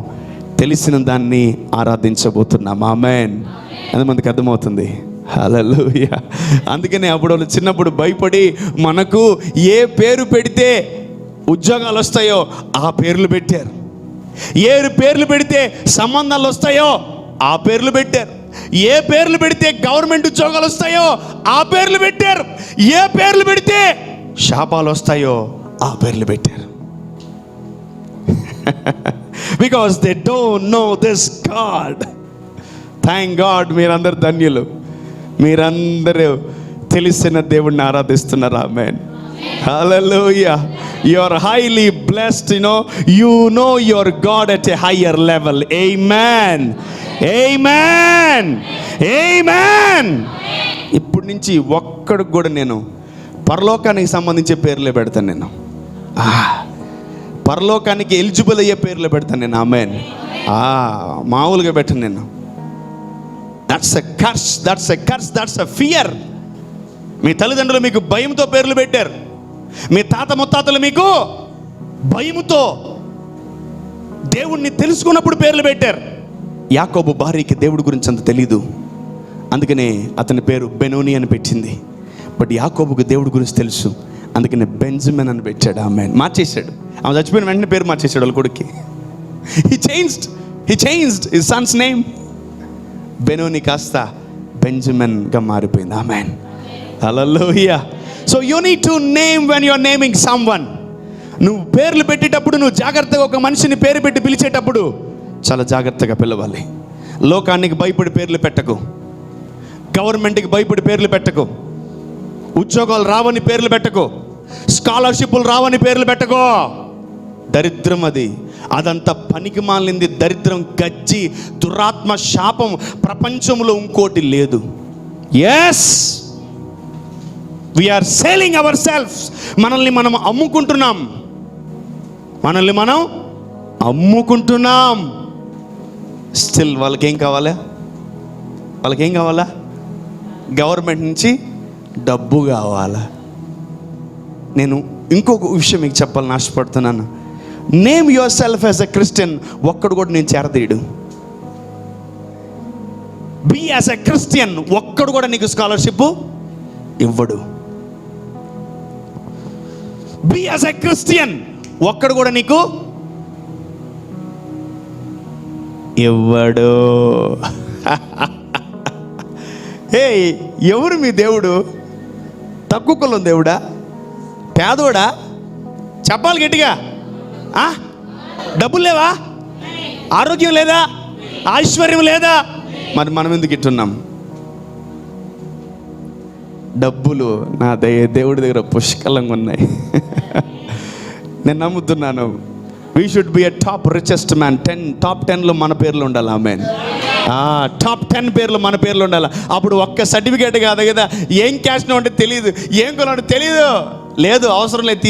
తెలిసిన దాన్ని ఆరాధించబోతున్నాం. ఆమేన్. ఎంతమందికి అర్థమవుతుంది? హల్లెలూయా. అందుకనే అప్పుడు వాళ్ళు చిన్నప్పుడు భయపడి మనకు ఏ పేరు పెడితే ఉద్యోగాలు వస్తాయో ఆ పేర్లు పెట్టారు, ఏ పేర్లు పెడితే సంబంధాలు వస్తాయో ఆ పేర్లు పెట్టారు, ఏ పేర్లు పెడితే గవర్నమెంట్ ఉద్యోగాలు వస్తాయో ఆ పేర్లు పెట్టారు, ఏ పేర్లు పెడితే శాపాలు వస్తాయో ఆ పేర్లు పెట్టారు. Because they don't know this God. Thank God, మీరందరూ ధన్యులు, మీరందరూ తెలిసిన దేవుణ్ణి ఆరాధిస్తున్నారు. ఆమేన్. హల్లెలూయా. You are highly blessed, you know your God at a higher level. Amen. Amen. Amen. ఇప్పటి నుంచి ఒక్కడికి కూడా నేను పరలోకానికి సంబంధించే పేర్లే పెడతాను. నేను పరలోకానికి ఎలిజిబుల్ అయ్యే పేర్లు పెడతాను నేను. ఆమేన్. మామూలుగా పెట్టను నేను. That's a curse, that's a curse, that's a fear. మీ తల్లిదండ్రులు మీకు భయంతో పేర్లు పెట్టారు. మీ తాత ముత్తాతలు మీకు భయముతో దేవుణ్ణి తెలుసుకున్నప్పుడు పేర్లు పెట్టారు. యాకోబు భార్యకి దేవుడి గురించి అంత తెలీదు, అందుకనే అతని పేరు బెనోని అని పెట్టింది. బట్ యాకోబుకు దేవుడి గురించి తెలుసు, అందుకనే బెంజమిన్ అని పెట్టాడు. ఆమె మార్చేశాడు. ఆమె చచ్చిపోయిన వెంటనే పేరు మార్చేశాడు వాళ్ళ కొడుక్కి. He changed his son's name. Benoni కాస్త బెంజమిన్గా మారిపోయింది. Amen. Hallelujah. So you need to name when you're naming someone. నువ్వు పేర్లు పెట్టేటప్పుడు నువ్వు జాగ్రత్తగా ఒక మనిషిని పేరు పెట్టి పిలిచేటప్పుడు చాలా జాగ్రత్తగా పిలవాలి. లోకానికి భయపడి పేర్లు పెట్టకు, గవర్నమెంట్కి భయపడి పేర్లు పెట్టకు, ఉద్యోగాలు రావని పేర్లు పెట్టకు, స్కాలర్షిప్లు రావని పేర్లు పెట్టకో. దరిద్రం అది, అదంతా పనికి మాలింది దరిద్రం, గజ్జి, దురాత్మ, శాపం. ప్రపంచంలో ఇంకోటి లేదు. Yes, we're selling our selfs. మనల్ని మనం అమ్ముకుంటున్నాం, మనల్ని మనం అమ్ముకుంటున్నాం. స్టిల్ వాళ్ళకేం కావాలా? గవర్నమెంట్ నుంచి డబ్బు కావాలా? నేను ఇంకొక విషయం మీకు చెప్పాలని ఆశపడుతున్నాను. Name yourself as a Christian. ఒక్కడు కూడా నేను చేరదీయడు. Be as a Christian. ఒక్కడు కూడా నీకు స్కాలర్షిప్ ఇవ్వడు. Be as a Christian. ఒక్కడు కూడా నీకు ఇవ్వడు. హే, ఎవరు మీ దేవుడు? తక్కువ కులం దేవుడా? పేదోడా? చెప్పాలి గట్టిగా. డబ్బులు లేవా? ఆరోగ్యం లేదా? ఐశ్వర్యం లేదా? మరి మనం ఎందుకు ఇట్టున్నాం? డబ్బులు నా దేవుడి దగ్గర పుష్కలంగా ఉన్నాయి. నేను నమ్ముతున్నాను. We should be a top richest man. Top 10లో మన పేర్లు ఉండాలి. ఆమెన్. టాప్ 10 పేర్లు మన పేర్లు ఉండాలి. అప్పుడు ఒక్క సర్టిఫికేట్ కాదు కదా, ఏం క్యాస్ట్ అంటే తెలియదు, ఏం కులం అంటే తెలియదు. లేదు, అవసరం లేదు,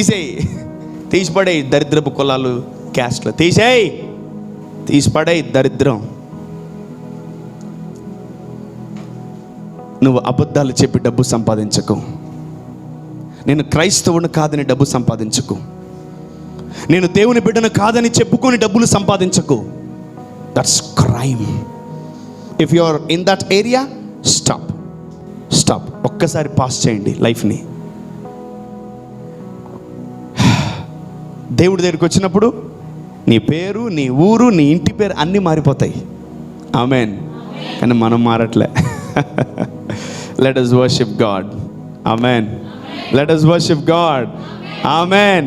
తీసిపడేయి దరిద్రపు కులాలు, క్యాస్ట్లు తీసిపడేయి దరిద్రం. నువ్వు అబద్ధాలు చెప్పి డబ్బు సంపాదించకు. నేను క్రైస్తవుని కాదని డబ్బు సంపాదించకు. నేను దేవుని బిడ్డను కాదని చెప్పుకొని డబ్బులు సంపాదించకు. That's crime. If you are in that area, stop. ఒక్కసారి పాస్ చేయండి లైఫ్ని. దేవుడి దగ్గరికి వచ్చినప్పుడు నీ పేరు, నీ ఊరు, నీ ఇంటి పేరు అన్నీ మారిపోతాయి. ఆమెన్. కానీ మనం మారట్లే. Let us worship God. Amen. Let us worship God. Amen.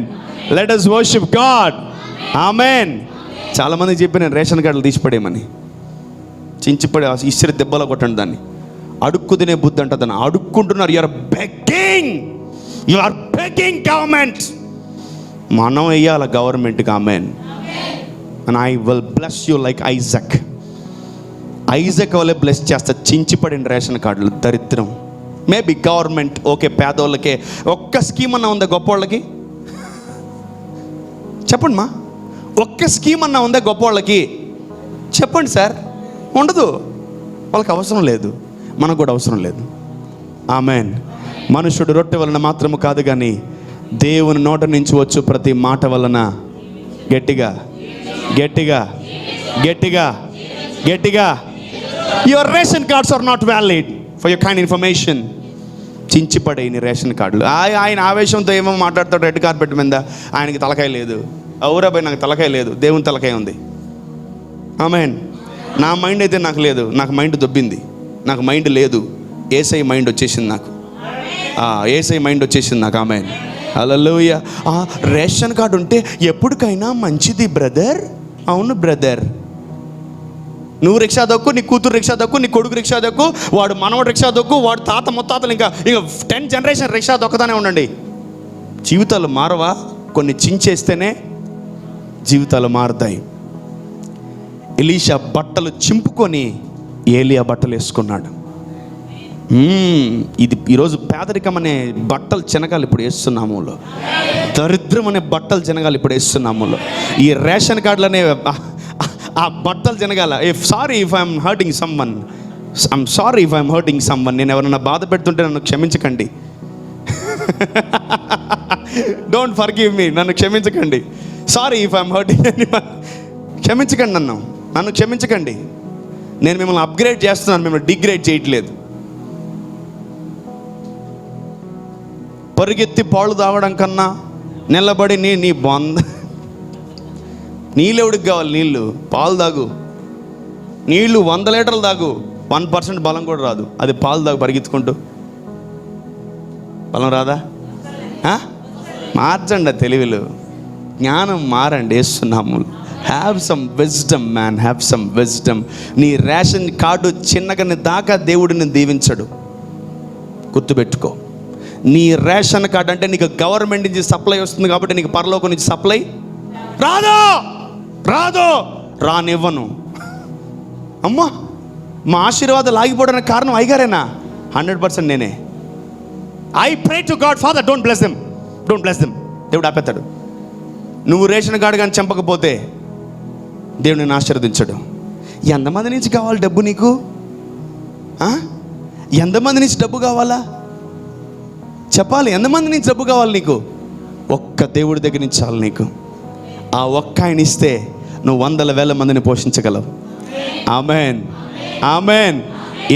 Let us worship God. Amen. చాలా మంది చెప్పి నేను రేషన్ కార్డులు తీసిపడేయమని, చించిపడి ఇసిరి దెబ్బలో కొట్టండి దాన్ని. అడుక్కు తినే బుద్ధి అంట దాన్ని. అడుక్కుంటున్నారు. You are begging government. మనం వెయ్యాల గవర్నమెంట్కి. Amen. And I will bless you like Isaac వల్లే బ్లెస్ చేస్తా. చించిపడిన రేషన్ కార్డులు దరిద్రం. మేబీ గవర్నమెంట్ ఓకే, పేదోళ్ళకే. ఒక్క స్కీమ్ అన్నా ఉందా గొప్పవాళ్ళకి? చెప్పండి మా, ఒక్క స్కీమ్ అన్నా ఉందా గొప్పవాళ్ళకి? చెప్పండి సార్. ఉండదు. వాళ్ళకి అవసరం లేదు, మనకు కూడా అవసరం లేదు. ఆమెన్. మనుషుడు రొట్టె వలన మాత్రము కాదు కానీ దేవుని నోట నుంచి వచ్చు ప్రతి మాట వలన. గట్టిగా. Your ration cards are not valid for your kind information. చించిపడే నీ రేషన్ కార్డులు. ఆయన ఆవేశంతో ఏమో మాట్లాడతాడు రెడ్ కార్పెట్ మీద. ఆయనకి తలకాయ లేదు. అవురాబాయ్, నాకు తలకాయ లేదు, దేవుని తలకాయ ఉంది. ఆమెన్. నా మైండ్ అయితే నాకు లేదు, నాకు మైండ్ దొబ్బింది. నాకు మైండ్ లేదు, ఏసై మైండ్ వచ్చేసింది నాకు. ఏసై మైండ్ వచ్చేసింది నాకు. ఆమెన్. హల్లెలూయా. రేషన్ కార్డు ఉంటే ఎప్పటికైనా మంచిది బ్రదర్. అవును బ్రదర్. నువ్వు రిక్షా దొక్కు, నీ కూతురు రిక్షా దొక్కు, నీ కొడుకు రిక్షా దొక్కు, వాడు మనవడు రిక్షా దొక్కు, వాడు తాత ముత్తాతలు ఇంకా 10 జనరేషన్ రిక్షా దొక్కతానే ఉండండి. జీవితాలు మారవా? కొన్ని చించేస్తేనే జీవితాలు మారుతాయి. ఎలీషా బట్టలు చింపుకొని ఏలియా బట్టలు వేసుకున్నాడు. ఇది ఈరోజు పేదరికం అనే బట్టలు చినగాలి ఇప్పుడు వేస్తున్నాములో, దరిద్రం అనే బట్టలు చినగాలి ఇప్పుడు వేస్తున్నాములో, ఈ రేషన్ కార్డులనే ఆ బట్టలు చినగాల. Sorry if I'm hurting someone, I'm sorry if I'm hurting someone. నేను ఎవరైనా బాధ పెడుతుంటే నన్ను క్షమించకండి. డోంట్ ఫర్గివ్ మీ, నన్ను క్షమించకండి. Sorry if I'm hurting anyone. క్షమించకండి, నన్ను క్షమించకండి. నేను మిమ్మల్ని అప్గ్రేడ్ చేస్తున్నాను, మిమ్మల్ని డిగ్రేడ్ చేయట్లేదు. పరిగెత్తి పాలు తాగడం కన్నా నిలబడి నీ బొంద నీళ్ళెవడికి కావాలి? నీళ్ళు పాలు తాగు. నీళ్ళు 100 లీటర్లు తాగు, 1% బలం కూడా రాదు. అది పాలు తాగు పరిగెత్తుకుంటూ. బలం రాదా? మార్చండి తెలివిలు, జ్ఞానం మారండి. వేస్తున్నాము. Have some wisdom man, have some wisdom. నీ రేషన్ కార్డు చిన్నగాని దాకా దేవుడిని దీవించడు, గుర్తుపెట్టుకో. నీ రేషన్ కార్డు అంటే నీకు గవర్నమెంట్ నుంచి సప్లై వస్తుంది కాబట్టి నీకు పరలోకం నుంచి సప్లై రాదు, రానివ్వను. అమ్మా, మా ఆశీర్వాదాలు ఆగిపోవడానికి కారణం అయ్యగారేనా? 100% నేనే. I pray to God, father don't bless them, don't bless them. దేవుడు ఆపేస్తాడు. నువ్వు రేషన్ కార్డు కానీ చంపకపోతే దేవుడు నిన్ను ఆశీర్వదించడు. ఎంతమంది నుంచి కావాలి డబ్బు నీకు? ఎంతమంది నుంచి డబ్బు కావాలా చెప్పాలి? ఎంతమంది నుంచి డబ్బు కావాలి నీకు? ఒక్క దేవుడి దగ్గర నుంచి చాలు నీకు. ఆ ఒక్క ఆయన ఇస్తే నువ్వు 100,000 మందిని పోషించగలవు. Amen, amen.